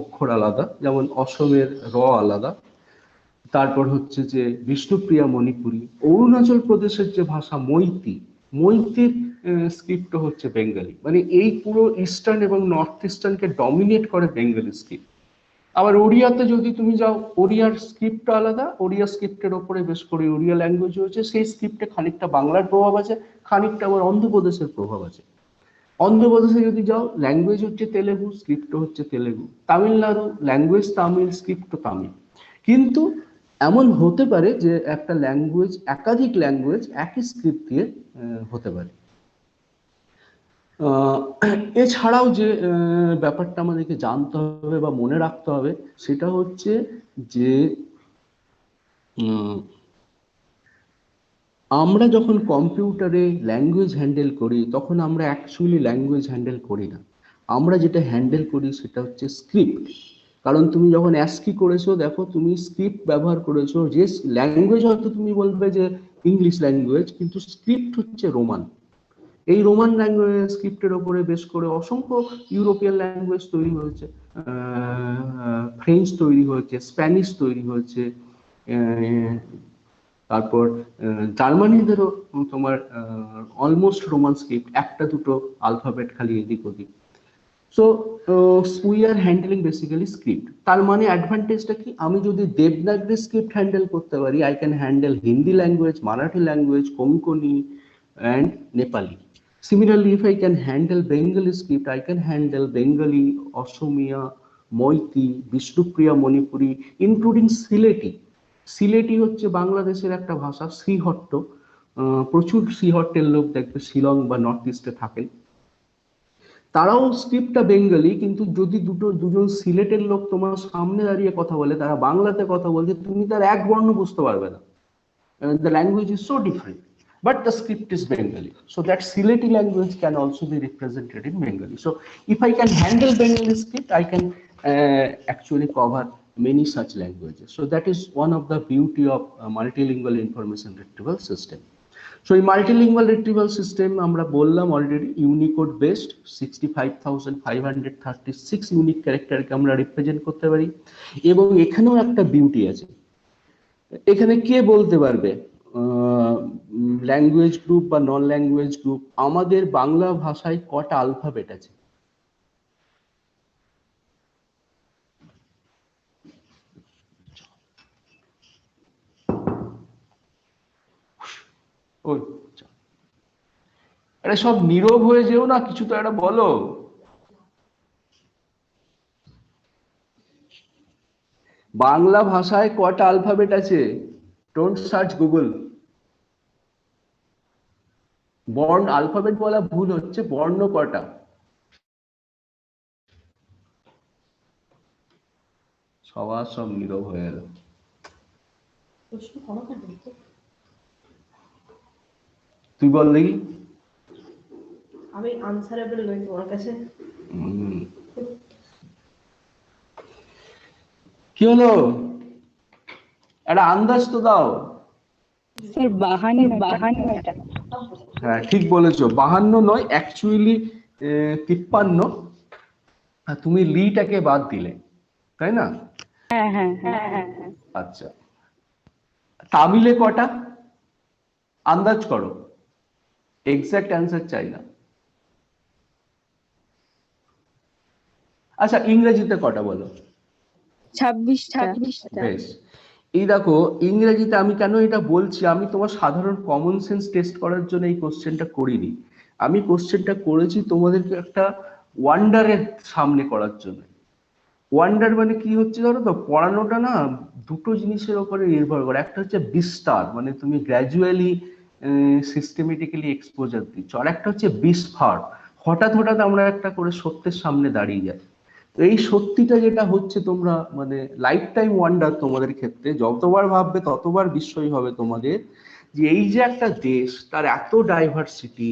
অক্ষর আলাদা, যেমন অসমের র আলাদা। তারপর হচ্ছে যে বিষ্ণুপ্রিয়া মণিপুরী, অরুণাচল প্রদেশের যে ভাষা মৈতির স্ক্রিপ্ট হচ্ছে বেঙ্গলি। মানে এই পুরো ইস্টার্ন এবং নর্থ ইস্টার্নকে ডমিনেট করে বেঙ্গলি স্ক্রিপ্ট। আবার ওড়িয়াতে যদি তুমি যাও, ওড়িয়ার স্ক্রিপ্ট আলাদা, ওড়িয়া স্ক্রিপ্টের ওপরে বেশ করে ওড়িয়া ল্যাঙ্গুয়েজ হয়েছে, সেই স্ক্রিপ্টে খানিকটা বাংলার প্রভাব আছে, খানিকটা আবার অন্ধ্রপ্রদেশের প্রভাব আছে। অন্ধ্রপ্রদেশে যদি যাও, ল্যাঙ্গুয়েজ হচ্ছে তেলেগু, স্ক্রিপ্ট হচ্ছে তেলেগু। Tamil Nadu, language Tamil, script Tamil. কিন্তু এমন হতে পারে যে একটা ল্যাঙ্গুয়েজ, একাধিক ল্যাঙ্গুয়েজ একই স্ক্রিপ্ট দিয়ে হতে পারে। এছাড়াও যে ব্যাপারটা আমাদেরকে জানতে হবে বা মনে রাখতে হবে, সেটা হচ্ছে যে আমরা যখন কম্পিউটারে ল্যাঙ্গুয়েজ হ্যান্ডেল করি, তখন আমরা অ্যাকচুয়ালি ল্যাঙ্গুয়েজ হ্যান্ডেল করি না। আমরা যেটা হ্যান্ডেল করি সেটা হচ্ছে স্ক্রিপ্ট। কারণ তুমি যখন অ্যাস্কি করেছো, দেখো তুমি স্ক্রিপ্ট ব্যবহার করেছো। যে ল্যাঙ্গুয়েজ হয়তো তুমি বলবে যে ইংলিশ ল্যাঙ্গুয়েজ, কিন্তু স্ক্রিপ্ট হচ্ছে রোমান। এই রোমান ল্যাঙ্গুয়েজ স্ক্রিপ্টের ওপরে বেশ করে অসংখ্য ইউরোপিয়ান ল্যাঙ্গুয়েজ তৈরি হয়েছে, ফ্রেঞ্চ তৈরি হয়েছে, স্প্যানিশ তৈরি হয়েছে, তারপর জার্মানিদেরও তোমার অলমোস্ট রোমান স্ক্রিপ্ট, একটা দুটো আলফাবেট খালি এদিক ওদিক। So we are handling basically script. তার মানে অ্যাডভান্টেজটা কি, আমি যদি দেবনাগরী স্ক্রিপ্ট হ্যান্ডেল করতে পারি, I can handle Hindi language, Marathi language, Konkani and Nepali. Similarly, if I can handle Bengali script, I can handle Bengali, Assamia, Moiti, Bishnupriya Manipuri, including Sileti. Sylheti হচ্ছে বাংলাদেশের একটা ভাষা, শ্রীহট্ট। প্রচুর শ্রীহট্টের লোক দেখবে শিলং বা নর্থ ইস্টে থাকেন, তারাও স্ক্রিপ্টটা বেঙ্গলি। কিন্তু যদি দুজন সিলেটের লোক তোমার সামনে দাঁড়িয়ে কথা বলে, তারা বাংলাতে কথা বলছে, তুমি তার এক বর্ণ বুঝতে পারবে না। The language is so different, but the script is Bengali. So that Sileti language can also be represented in Bengali. So if I can handle Bengali script, I can actually cover many such languages. So that is one of the beauty of multilingual information retrieval system. So in multilingual retrieval system, আমরা বললাম already Unicode based 65,536 unique ক্যারেক্টারকে আমরা represent করতে পারি। এবং এখানেও একটা beauty আছে, এখানে কে বলতে পারবে ল্যাঙ্গুয়েজ গ্রুপ বা নন ল্যাঙ্গুয়েজ গ্রুপ, আমাদের বাংলা ভাষায় কটা আলফাবেট আছে? আরে সব নীরব হয়ে যেও না, কিছু তো একটা বলো। বাংলা ভাষায় কটা আলফাবেট আছে? Don't search Google. বর্ণ, আলফাবেট বলা ভুল হচ্ছে, বর্ণ কটা? সব নীরব হয়ে গেল। তুই বল দেখি। আমি আনসারেবল নই তোমার কাছে। কি হলো, একটা আন্দাজ তো দাও। স্যার 52টা। হ্যাঁ ঠিক বলেছো, 52 নয়, অ্যাকচুয়ালি 53। তুমি লিটাকে বাদ দিলে, তাই না? হ্যাঁ হ্যাঁ হ্যাঁ। আচ্ছা, তামিলে কটা আন্দাজ করো, এক্সাক্ট অ্যান্সার চাই না। আচ্ছা ইংরেজিতে কটা বলো? 26টা। বেশ, এই দেখো ইংরেজিতে আমি কেন এটা বলছি, আমি তোমার সাধারণ কমন সেন্স টেস্ট করার জন্য এই কোশ্চেনটা করিনি। আমি কোশ্চেনটা করেছি তোমাদেরকে একটা ওয়ান্ডারের সামনে করার জন্য। ওয়ান্ডার মানে কি হচ্ছে ধরো তো, পড়ানোটা না দুটো জিনিসের উপরে নির্ভর করে। একটা হচ্ছে বিস্তার, মানে তুমি গ্র্যাজুয়ালি সিস্টেমেটিক্যালি এক্সপোজার দিচ্ছ, আর একটা হচ্ছে বিস্ফার, হঠাৎ হঠাৎ আমরা একটা করে সত্যের সামনে দাঁড়িয়ে যাই। তো এই সত্যিটা যেটা হচ্ছে, তোমরা মানে লাইফ টাইম ওয়ান্ডার, তোমাদের ক্ষেত্রে যতবার ভাববে ততবার বিস্ময় হবে তোমাদের, যে এই যে একটা দেশ, তার এত ডাইভার্সিটি,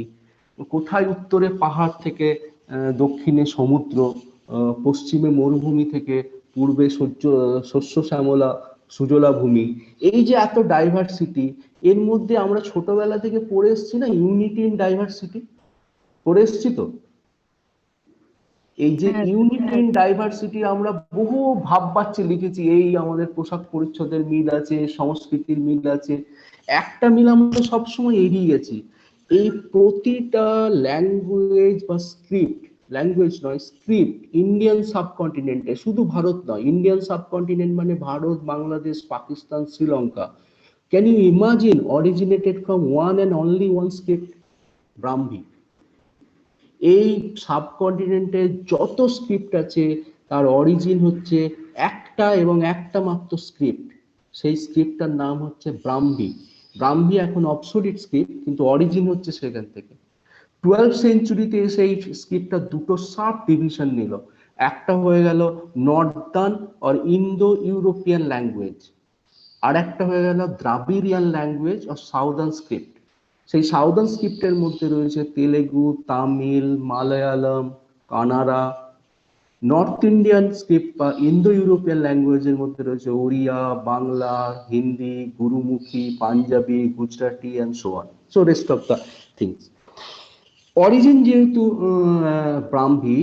কোথায় উত্তরে পাহাড় থেকে দক্ষিণে সমুদ্র, পশ্চিমে মরুভূমি থেকে পূর্বে শস্য শ্যামলা সুজলা ভূমি, এই যে এত ডাইভার্সিটি, এর মধ্যে আমরা ছোটবেলা থেকে পড়ে এসেছি না ইউনিটি ইন ডাইভার্সিটি, পড়ে এসেছি তো। এই যে হ্যাঁ। ইউনিটি ইন ডাইভার্সিটি আমরা বহু ভাববাচ্চে লিখেছি, এই আমাদের পোশাক পরিচ্ছদের মিল আছে, সংস্কৃতির মিল আছে, একটা মিল আমরা সবসময় এড়িয়ে গেছি। এই প্রতিটা ল্যাঙ্গুয়েজ বা স্ক্রিপ্ট, ল্যাঙ্গুয়েজ নয় স্ক্রিপ্ট, ইন্ডিয়ান সাবকন্টিনেন্টে, শুধু ভারত নয়, ইন্ডিয়ান সাবকন্টিনেন্ট মানে Bharat, Bangladesh, Pakistan, Sri Lanka, can you imagine, originated from one and only one script, Brahmi. এই সাবকন্টিনেন্টে যত স্ক্রিপ্ট আছে তার অরিজিন হচ্ছে একটা এবং একটা মাত্র স্ক্রিপ্ট, সেই স্ক্রিপ্টটার নাম হচ্ছে ব্রাহ্মী। ব্রাহ্মী এখন অবসোলিউট স্ক্রিপ্ট, কিন্তু অরিজিন হচ্ছে সেখান থেকে। 12th সেঞ্চুরিতে এসে এই স্ক্রিপ্টটা দুটো সাব ডিভিশন নিল, একটা হয়ে গেল northern or Indo European language, আর একটা হয়ে গেল Dravidian language or southern script. সেই সাউদার্ন স্ক্রিপ্টের মধ্যে রয়েছে Telugu, Tamil, Malayalam, Kannada. North Indian script বা ইন্দো ইউরোপিয়ান ল্যাঙ্গুয়েজের মধ্যে রয়েছে Odia, Bangla, Hindi, Gurmukhi, Punjabi, Gujarati and so on, so rest of the things. Origin যেহেতু ব্রাহ্মী,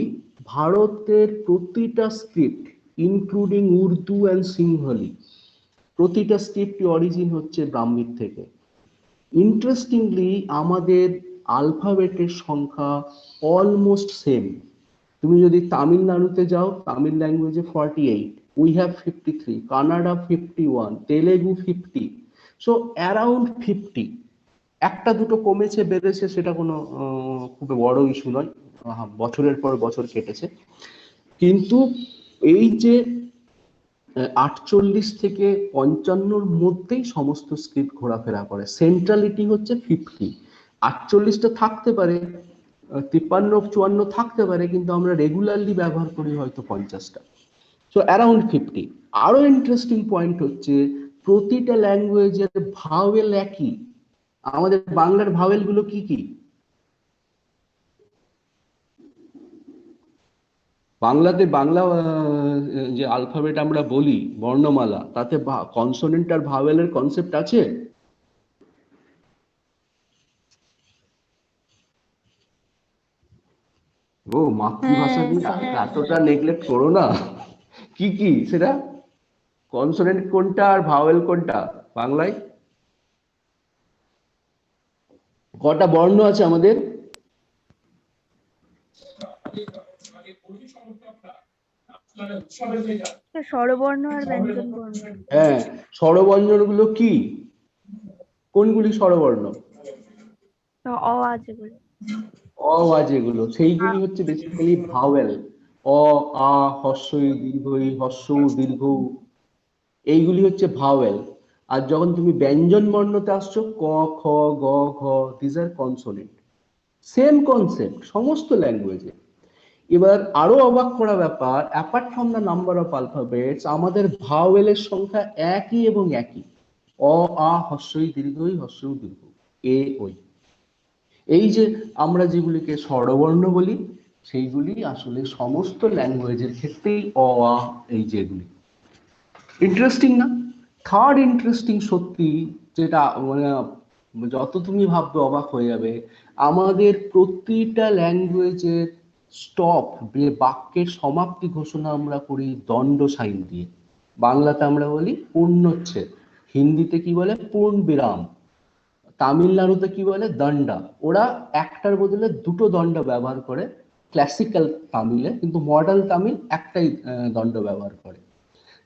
ভারতের প্রতিটা script including Urdu and Sinhala, প্রতিটা স্ক্রিপ্টই অরিজিন হচ্ছে ব্রাহ্মীর থেকে। ইন্টারেস্টিংলি আমাদের আলফাবেটের সংখ্যা অলমোস্ট সেম। তুমি যদি তামিলনাড়ুতে যাও, তামিল ল্যাঙ্গুয়েজে 48, we have 53, Kannada 51, Telugu 50, so around 50। একটা দুটো কমেছে বেড়েছে সেটা কোনো খুব বড় ইস্যু নয়, বছরের পর বছর কেটেছে। কিন্তু এই যে 48 থেকে 55-র মধ্যেই সমস্ত স্ক্রিপ্ট ঘোরাফেরা করে, সেন্ট্রালিটি হচ্ছে 50। 48টা থাকতে পারে, 53-54 থাকতে পারে, কিন্তু আমরা রেগুলারলি ব্যবহার করি হয়তো 50টা, সো অ্যারাউন্ড 50। আরো ইন্টারেস্টিং পয়েন্ট হচ্ছে প্রতিটা ল্যাঙ্গুয়েজের ভাওয়েল একই। আমাদের বাংলার ভাওয়েল গুলো কি কি? বাংলাতে বাংলা যে আলফাবেট আমরা বলি, বর্ণমালা, তাতে কনসোনেন্ট আর ভাওয়েলের কনসেপ্ট আছে? ও মাতৃভাষা নিয়ে এতটা নেগলেক্ট করো না। কি কি সেটা? কনসোনেন্ট কোনটা আর ভাওয়েল কোনটা বাংলায়? কটা বর্ণ আছে আমাদের? স্বরবর্ণ আর ব্যঞ্জন বর্ণ। হ্যাঁ, স্বরবর্ণ গুলো কি? কোনগুলি স্বরবর্ণ? অ আছে বলে। অ যেগুলো, সেইগুলি হচ্ছে বেসিক্যালি ভাওয়েল। অ, আ, হস্যই, দীর্ঘই, হস্য, দীর্ঘ, এইগুলি হচ্ছে ভাওয়েল। আর যখন তুমি ব্যঞ্জন বর্ণতে আসছো, ক, খ, গ, ঘ, this are consonant. Same concept সমস্ত ল্যাঙ্গুয়েজে। এবার আরো অবাক করা ব্যাপার, apart from the number of alphabets, আমাদের ভাওয়েলের সংখ্যা একই এবং একই। অ, আ, হস্যই, দীর্ঘই, হস্য, দীর্ঘ, এ, ওই। এই যে আমরা যেগুলিকে স্বরবর্ণ বলি, সেইগুলি আসলে সমস্ত ল্যাঙ্গুয়েজের ক্ষেত্রেই অ, আ, এই যেগুলি। ইন্টারেস্টিং না? থার্ড ইন্টারেস্টিং সত্যি, যেটা মানে যত তুমি ভাববে অবাক হয়ে যাবে, আমাদের প্রতিটা ল্যাঙ্গুয়েজের স্টপ, বাক্যের সমাপ্তি ঘোষণা আমরা করি দণ্ড সাইন দিয়ে। বাংলাতে আমরা বলি পূর্ণচ্ছেদ, হিন্দিতে কি বলে পূর্ণ বিরাম, তামিলনাড়ুতে কি বলে দণ্ডা। ওরা একটার বদলে দুটো দণ্ড ব্যবহার করে ক্লাসিক্যাল তামিলে, কিন্তু মডার্ন তামিল একটাই দণ্ড ব্যবহার করে।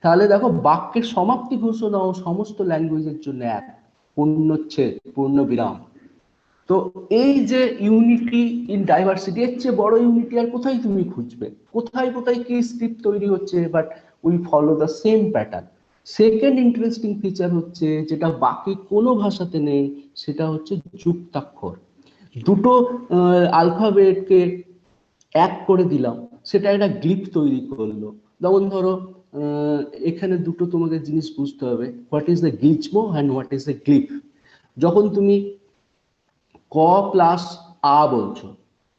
তাহলে দেখো বাক্যের সমাপ্তি ঘোষণাও সমস্ত ল্যাঙ্গুয়েজের জন্য এক, পূর্ণচ্ছেদ, পূর্ণ বিরাম। তো এই যে ইউনিটি ইন ডাইভার্সিটি, এর চেয়ে বড় ইউনিটি আর কোথায় তুমি খুঁজবে? কোথায় কোথায় কি স্ক্রিপ্ট তৈরি হচ্ছে, but we follow the same pattern. Second interesting feature হচ্ছে, যেটা বাকি কোনো ভাষাতে নেই, সেটা হচ্ছে যুক্তাক্ষর। দুটো আলফাবেটকে এক করে দিলাম, সেটা একটা গ্লিপ তৈরি করলো। যেমন ধরো এখানে দুটো তোমাদের জিনিস বুঝতে হবে, what is the gizmo and what is the glyph. যখন তুমি ক প্লাস আ বলছো,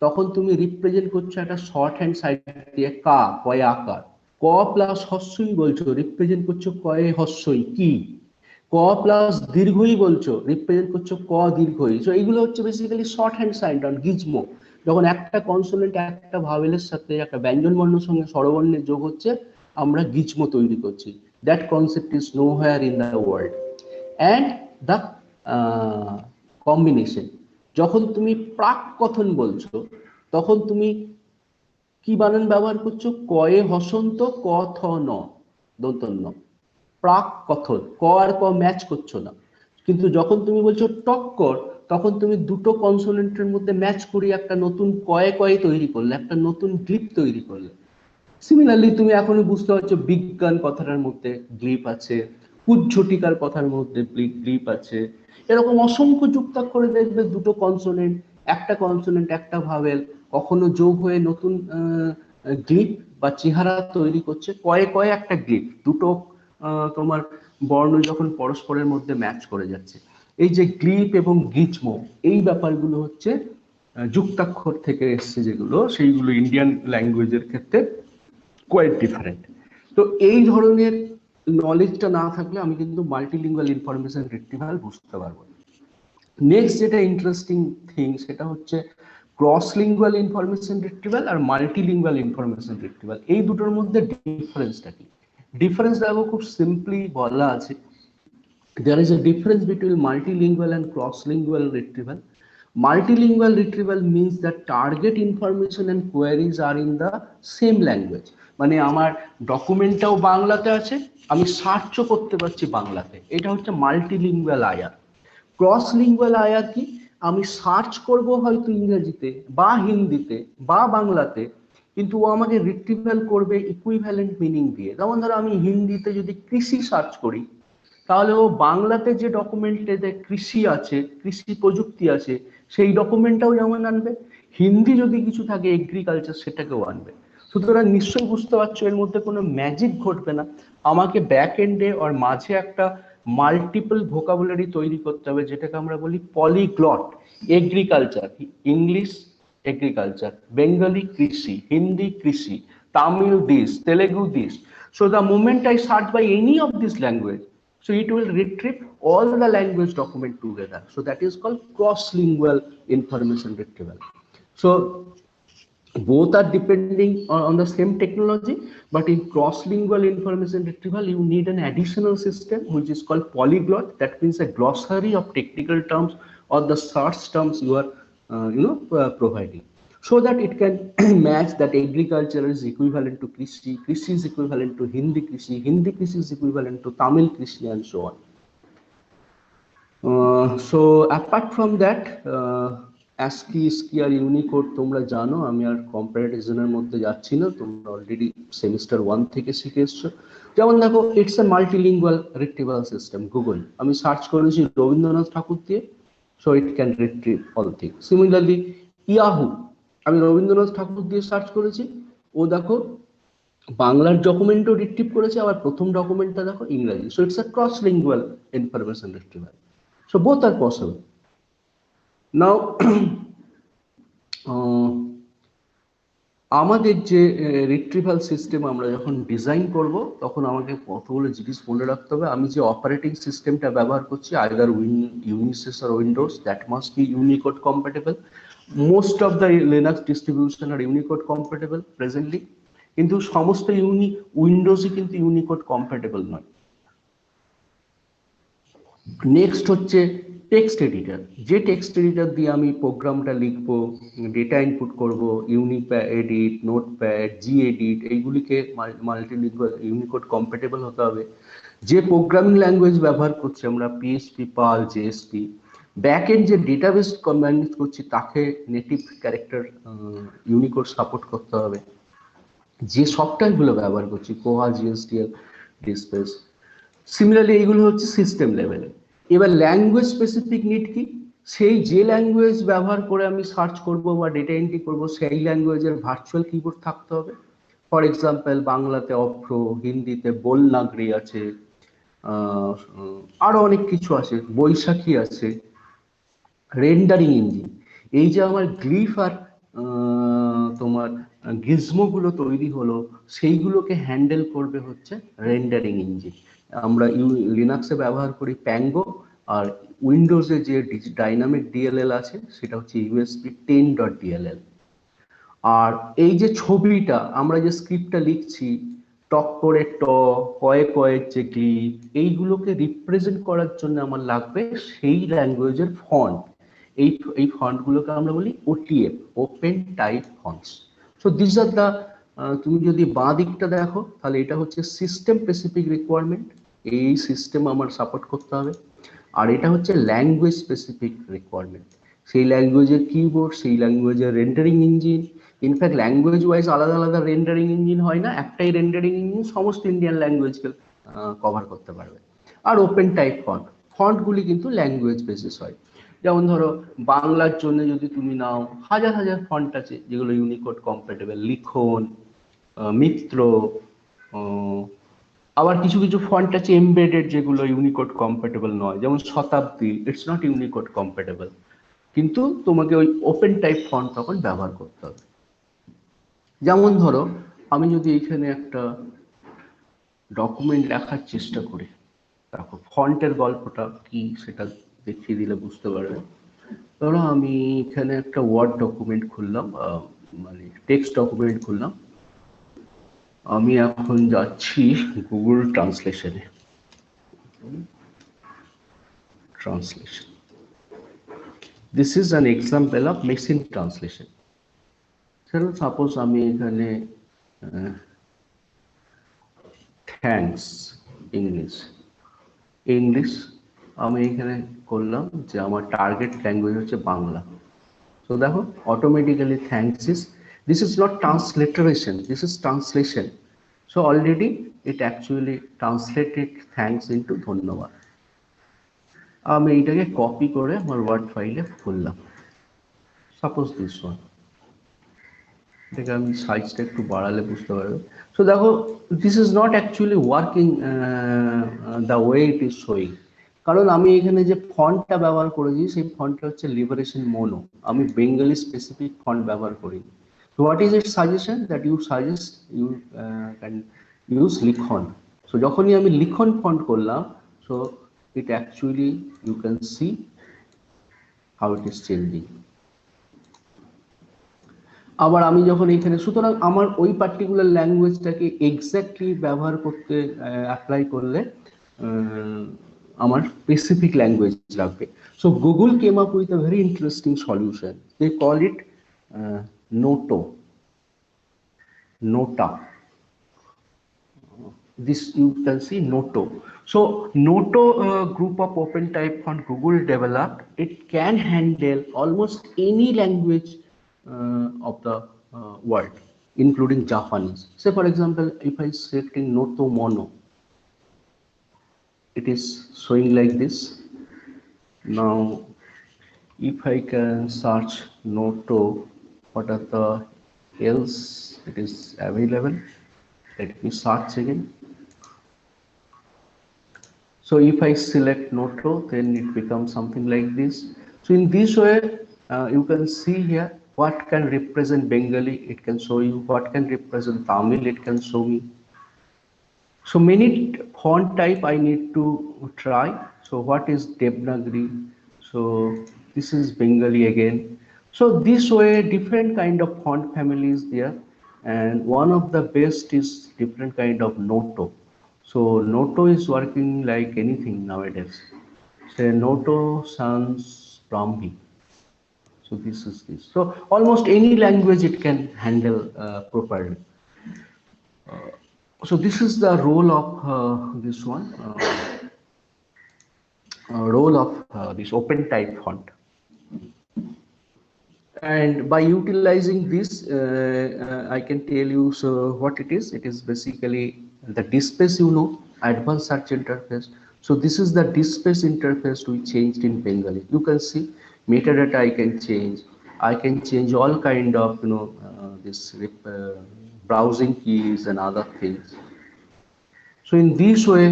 তখন তুমি রিপ্রেজেন্ট করছো একটা শর্ট হ্যান্ড সাইড দিয়ে কা, কয়ে আকার। ক প্লাস হস্যই বলছো, রিপ্রেজেন্ট করছো কয়ে হস্যই কি। ক প্লাস দীর্ঘই বলছো, রিপ্রেজেন্ট করছো ক দীর্ঘই। সো এইগুলো হচ্ছে basically short hand sign on gizmo. যখন একটা কনসোনেন্ট একটা ভাওয়েলের সাথে একটা ব্যঞ্জন বর্ণের সঙ্গে স্বরবর্ণের যোগ হচ্ছে, আমরা গিজমো তৈরি করছি। That concept is nowhere in the world. And the combination, যখন তুমি প্রাক কথন বলছো তখন তুমি কি বানান ব্যবহার করছো, কয়ে হসন্ত ক থ ন দন্তন্য, প্রাক কথন, ক আর ক ম্যাচ করছো না। কিন্তু যখন তুমি বলছো টক্কর, তখন তুমি দুটো কনসোনেন্টের মধ্যে ম্যাচ করি একটা নতুন কয়ে কয়ে তৈরি করলে, একটা নতুন গ্লিপ তৈরি করলে। সিমিলারলি তুমি এখনো বুঝতে পারছো বিজ্ঞান কথাটার মধ্যে গ্লিপ আছে, কুজ্ঝটিকার কথার মধ্যে গ্লিপ আছে। এরকম অসংখ্য যুক্তাক্ষরে দেখবে দুটো কনসোনেন্ট, একটা কনসোনেন্ট একটা ভাওয়েল কখনো যোগ হয়ে নতুন গ্লিপ বা চেহারা তৈরি করছে। কয়ে কয়ে একটা গ্লিপ, দুটো তোমার বর্ণ যখন পরস্পরের মধ্যে ম্যাচ করে যাচ্ছে। এই যে গ্লিপ এবং গিজমো, এই ব্যাপারগুলো হচ্ছে যুক্তাক্ষর থেকে এসছে যেগুলো, সেইগুলো ইন্ডিয়ান ল্যাঙ্গুয়েজের ক্ষেত্রে কোয়াইট ডিফারেন্ট। তো এই ধরনের নলেজটা না থাকলে আমি কিন্তু মাল্টিলিঙ্গুয়াল ইনফরমেশন রিট্রিভাল বুঝতে পারবো না। নেক্সট যেটা ইন্টারেস্টিং থিং সেটা হচ্ছে ক্রস লিঙ্গুয়াল ইনফরমেশন রিট্রিভাল আর মাল্টিলিঙ্গুয়াল ইনফরমেশন রিট্রিভাল। এই দুটোর মধ্যে ডিফারেন্সটা কি? ডিফারেন্স দেখো খুব সিম্পলি বলা আছে, there is a difference between multilingual and cross-lingual retrieval. Multilingual retrieval means that target information and queries are in the same language. মানে আমার ডকুমেন্টটাও বাংলাতে আছে, আমি সার্চও করতে পারছি বাংলাতে, এটা হচ্ছে multilingual IR. Cross lingual IR কি? আমি সার্চ করব হয়তো ইংরেজিতে বা হিন্দিতে বা বাংলাতে, কিন্তু ও আমাকে রিট্রিভাল করবে ইকুইভ্যালেন্ট মিনিং দিয়ে। যেমন ধরো আমি হিন্দিতে যদি কৃষি সার্চ করি, তাহলে ও বাংলাতে যে ডকুমেন্টে কৃষি আছে, কৃষি প্রযুক্তি আছে, সেই ডকুমেন্টটাও যেমন আনবে। হিন্দি যদি কিছু থাকে এগ্রিকালচার, সেটাকেও আনবে। সুতরাং নিশ্চয়ই বুঝতে পারছো এর মধ্যে কোনো ম্যাজিক ঘটবে না। আমাকে ব্যাক এন্ডে আর মাঝে একটা মাল্টিপল ভোকাবুলারি তৈরি করতে হবে, যেটাকে আমরা বলি polyglot. Agriculture, English agriculture, Bengali কৃষি, হিন্দি কৃষি, Tamil this, Telugu this. So the moment I search by any of this language, so it will retrieve all the language document together. So that is called cross-lingual information retrieval. So both are depending on the same technology, but in cross-lingual information retrieval, you need an additional system which is called polyglot. That means a glossary of technical terms or the search terms you are providing, so that it can match that agriculture is equivalent to krishi, krishi is equivalent to hindi krishi, hindi krishi is equivalent to Tamil krishi, and so on. So apart from that, ASCII, SCII আর Unicode তোমরা জানো, আমি আর কম্পারিজনের মধ্যে যাচ্ছি না, তোমরা already semester 1 থেকে শিখে এসছো। যেমন দেখো, it's a multilingual retrieval system. Google, আমি সার্চ করেছি রবীন্দ্রনাথ ঠাকুর দিয়ে, so it can retrieve all things. Similarly, Yahoo, আমি রবীন্দ্রনাথ ঠাকুর দিয়ে সার্চ করেছি, ও দেখো বাংলার ডকুমেন্টও রিট্রিভ করেছে, আবার প্রথম ডকুমেন্টটা দেখো ইংরেজি। So it's a cross lingual information retrieval. So both are possible. Now আমাদের যে রিট্রিভাল সিস্টেম আমরা যখন ডিজাইন করব, তখন আমাকে কতগুলো জিনিস মনে রাখতে হবে। আমি যে অপারেটিং সিস্টেমটা ব্যবহার করছি, either Unix or Windows, that must be Unicode compatible. Most of the Linux distribution are Unicode compatible presently, কিন্তু সমস্ত উইন্ডোজই কিন্তু ইউনিকোড কম্প্যাটেবল নয়। নেক্সট হচ্ছে টেক্সট এডিটর। যে টেক্সট এডিটর দিয়ে আমি প্রোগ্রামটা লিখবো, ডেটা ইনপুট করব, এডিট, নোটপ্যাড, এডিট, এইগুলিকে মাল্টিলিঙ্গুয়াল ইউনিকোড কম্প্যাটেবল হতে হবে। যে প্রোগ্রামিং ল্যাঙ্গুয়েজ ব্যবহার করছি আমরা, PHP, Perl, JSP, back end যে ডেটাবেস ম্যানেজ করছি তাকে নেটিভ ক্যারেক্টার ইউনিকোড সাপোর্ট করতে হবে। যে সফটওয়্যারগুলো ব্যবহার করছি, কোহা, জিএসটিএল, ডিসপ্লেস, সিমিলারলি এইগুলো হচ্ছে সিস্টেম লেভেলে। এবার ল্যাঙ্গুয়েজ স্পেসিফিক নিড কি? সেই যে ল্যাঙ্গুয়েজ ব্যবহার করে আমি সার্চ করব বা ডেটা এন্ট্রি করব, সেই ল্যাঙ্গুয়েজের ভার্চুয়াল কিবোর্ড থাকতে হবে। ফর এক্সাম্পল, বাংলাতে অভ্র, হিন্দিতে বোলনাগরি আছে, আরো অনেক কিছু আছে, বৈশাখী আছে, রেন্ডারিং ইঞ্জিন। এই যে আমার গ্লিফ আর তোমার গিজমোগুলো তৈরি হলো, সেইগুলোকে হ্যান্ডেল করবে হচ্ছে রেন্ডারিং ইঞ্জিন। আমরা লিনাক্সে ব্যবহার করি প্যাঙ্গো, আর উইন্ডোজে যে ডাইনামিক ডিএলএল আছে সেটা হচ্ছে ইউএসপি 10.dll। আর এই যে ছবিটা আমরা যে স্ক্রিপ্টটা লিখছি, টক করে ট, কয়ে কয়ের যে গ্লিপ, এইগুলোকে রিপ্রেজেন্ট করার জন্য আমার লাগবে সেই ল্যাঙ্গুয়েজের ফন্ট। এই ফন্টগুলোকে আমরা বলি OTF, open type fonts. So this are the, তুমি যদি বাঁ দিকটা দেখো তাহলে এটা হচ্ছে সিস্টেম স্পেসিফিক রিকোয়ারমেন্ট, এই সিস্টেম আমার সাপোর্ট করতে হবে। আর এটা হচ্ছে ল্যাঙ্গুয়েজ স্পেসিফিক রিকোয়ারমেন্ট, সেই ল্যাঙ্গুয়েজের কিবোর্ড, সেই ল্যাঙ্গুয়েজের rendering engine. In fact language wise আলাদা আলাদা রেন্ডারিং ইঞ্জিন হয় না, একটাই রেন্ডারিং ইঞ্জিন সমস্ত ইন্ডিয়ান ল্যাঙ্গুয়েজকে কভার করতে পারবে। আর ওপেন টাইপ ফন্টগুলি কিন্তু ল্যাঙ্গুয়েজ বেসিস হয়। যেমন ধরো বাংলার জন্য যদি তুমি নাও, হাজার হাজার ফন্ট আছে যেগুলো ইউনিকোড কম্প্যাটেবল, লিখন, মিত্র, আবার কিছু কিছু ফন্ট আছে এমবেডেড যেগুলো ইউনিকোড কম্প্যাটেবল নয়, যেমন শতাব্দী, ইটস নট ইউনিকোড কম্প্যাটেবল, কিন্তু তোমাকে ওই ওপেন টাইপ ফন্ট তখন ব্যবহার করতে হবে। যেমন ধরো আমি যদি এখানে একটা ডকুমেন্ট লেখার চেষ্টা করি, দেখো ফন্টের গল্পটা কি সেটা দেখিয়ে দিলে বুঝতে পারবে। ধরো আমি এখানে একটা ওয়ার্ড ডকুমেন্ট খুললাম, মানে টেক্সট ডকুমেন্ট খুললাম, আমি এখন যাচ্ছি গুগল ট্রান্সলেশনে। Translation, this is an example of machine translation. চলো সাপোজ আমি এখানে থ্যাঙ্কস ইংলিশ আমি এখানে করলাম যে আমার টার্গেট ল্যাঙ্গুয়েজ হচ্ছে বাংলা। তো দেখো automatically thanks is, this is not transliteration, this is translation. So already it actually translated thanks into ধন্যবাদ। আমি এটাকে কপি করে আমার ওয়ার্ড ফাইলে খুললাম, সাপোজ দিস ওয়ান। এটাকে আমি সাইজটা একটু বাড়ালে বুঝতে পারবে। সো দেখো this is not actually working the way it is showing, কারণ আমি এখানে যে ফন্টটা ব্যবহার করেছি সেই ফন্টটা হচ্ছে লিবারেশন মোনো, আমি বেঙ্গলি স্পেসিফিক ফন্ট ব্যবহার করিনি। So what is its suggestion? That you suggest you can use লিখন। So যখনই আমি লিখন ফন্ট করলাম, so it actually you can see how it is changing. আবার আমি যখন এখানে, সুতরাং আমার ওই পার্টিকুলার ল্যাঙ্গুয়েজটাকে এক্স্যাক্টলি ব্যবহার করতে অ্যাপ্লাই করলে আমার স্পেসিফিক ল্যাঙ্গুয়েজ লাগবে। So Google came up with a very interesting solution, they call it Nota. This you can see Noto. So Noto group of open type font Google developed, it can handle almost any language of the world, including Japanese. Say for example, if I selecting Noto Mono, it is showing like this. Now if I can search Noto, what are the else it is available, let me search again. So if I select Noto, then it becomes something like this. So in this way you can see here what can represent Bengali, it can show you, what can represent Tamil, it can show me. So many font type I need to try. So what is Devanagari? So this is Bengali again. So this way different kind of font families there, and one of the best is different kind of Noto. So Noto is working like anything nowadays. Say Noto Sans Brahmi. So this is this. So almost any language it can handle properly. So this is the role of this one, role of this open type font. And by utilizing this, I can tell you so what it is. It is basically the DSpace, you know, advanced search interface. So this is the DSpace interface we changed in Bengali. You can see metadata I can change. I can change all kind of, you know, this browsing keys and other things. So in this way,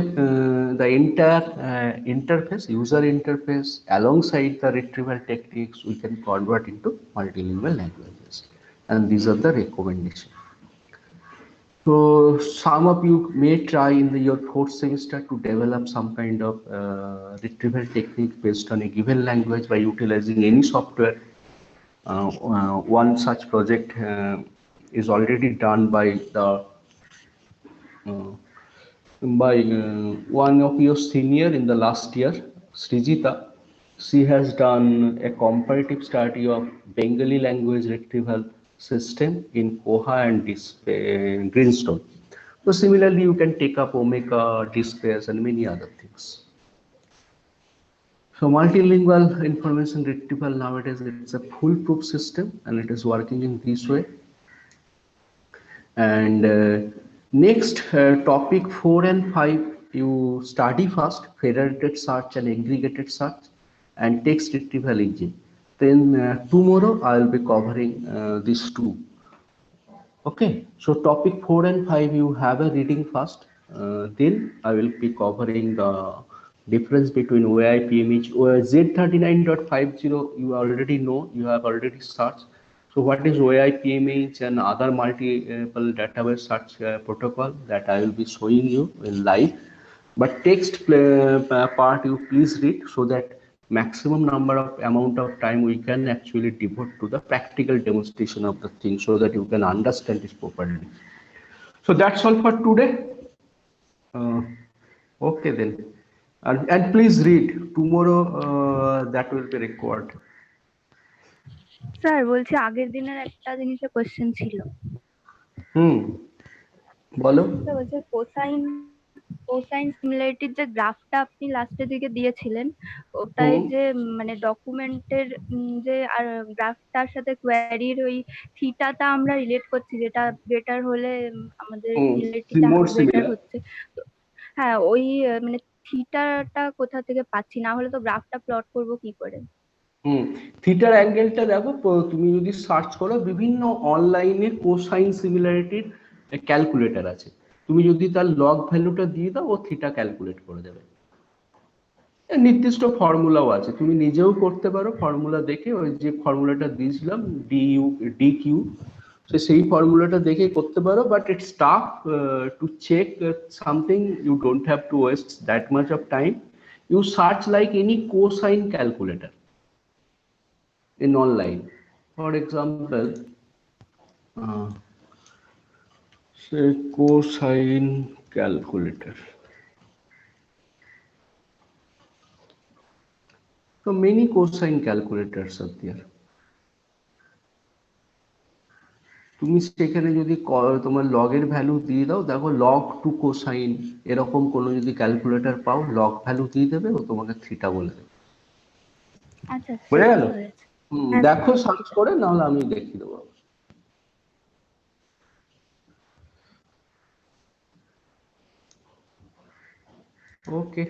the entire interface, user interface, alongside the retrieval techniques, we can convert into multilingual languages. and these are the recommendations. So some of you may try in your fourth semester to develop some kind of retrieval technique based on a given language by utilizing any software. One such project is already done by one of your senior in the last year, Srijita. She has done a comparative study of Bengali language retrieval system in Koha and Greenstone. So similarly, you can take up Omeka, Dispares, and many other things. So multilingual information retrieval nowadays, it's a foolproof system, and it is working in this way. And next, topic 4 and 5, you study first federated search and aggregated search and text retrieval engine. Then tomorrow I will be covering these two. Okay, so topic 4 and 5 you have a reading first. Then I will be covering the difference between OAIP image. Z39.50 you already know, you have already searched. So what is OAIP image and other multiple database search protocol, that I will be showing you in live. But text part you please read, so that maximum number of amount of time we can actually devote to the practical demonstration of the thing, so that you can understand this properly. So that's all for today. Okay then, and please read tomorrow, that will be required. Sir বলছি আগের দিনের একটা জিনিসের question ছিল। বলো। Sir বলছে cosine সিমিলারিটির যে গ্রাফটা আপনি লাস্টের দিকে দিয়েছিলেন, ওটাই যে মানে ডকুমেন্টের যে আর গ্রাফটার সাথে কোয়ারির ওই থিটাটা আমরা রিলেট করছি, যেটা বেটার হলে আমাদের সিমিলারিটিটা বেটার হচ্ছে। হ্যাঁ, ওই মানে থিটাটা কোথা থেকে পাচ্ছি, না হলে তো গ্রাফটা প্লট করব কি করে? থিটার অ্যাঙ্গেলটা দেখো, তুমি যদি সার্চ করো বিভিন্ন অনলাইনে কোসাইন সিমিলারিটির ক্যালকুলেটর আছে, তুমি যদি তার লগ ভ্যালুটা দিয়ে দাও, ও থিটা ক্যালকুলেট করে দেবে। নির্দিষ্ট ফর্মুলাও আছে, তুমি নিজেও করতে পারো ফর্মুলা দেখে, ওই যে ফর্মুলাটা দিয়েছিলাম ডি কিউ, সেই ফর্মুলাটা দেখে করতে পারো। But it's tough to check something, you don't have to waste that much of time. You search like any cosine calculator in online. For example, say cosine calculator. So many cosine calculators are there. তুমি সেখানে যদি তোমার লগের value দিয়ে দাও, দেখো log two cosine এরকম কোনো যদি ক্যালকুলেটর পাও, লগ ভ্যালু দিয়ে দেবে, ও তোমাকে থিটা বলে দেবে। আচ্ছা, বুঝে গেল? দেখো সার্চ করে, নাহলে আমি দেখিয়ে দেবো। ওকে।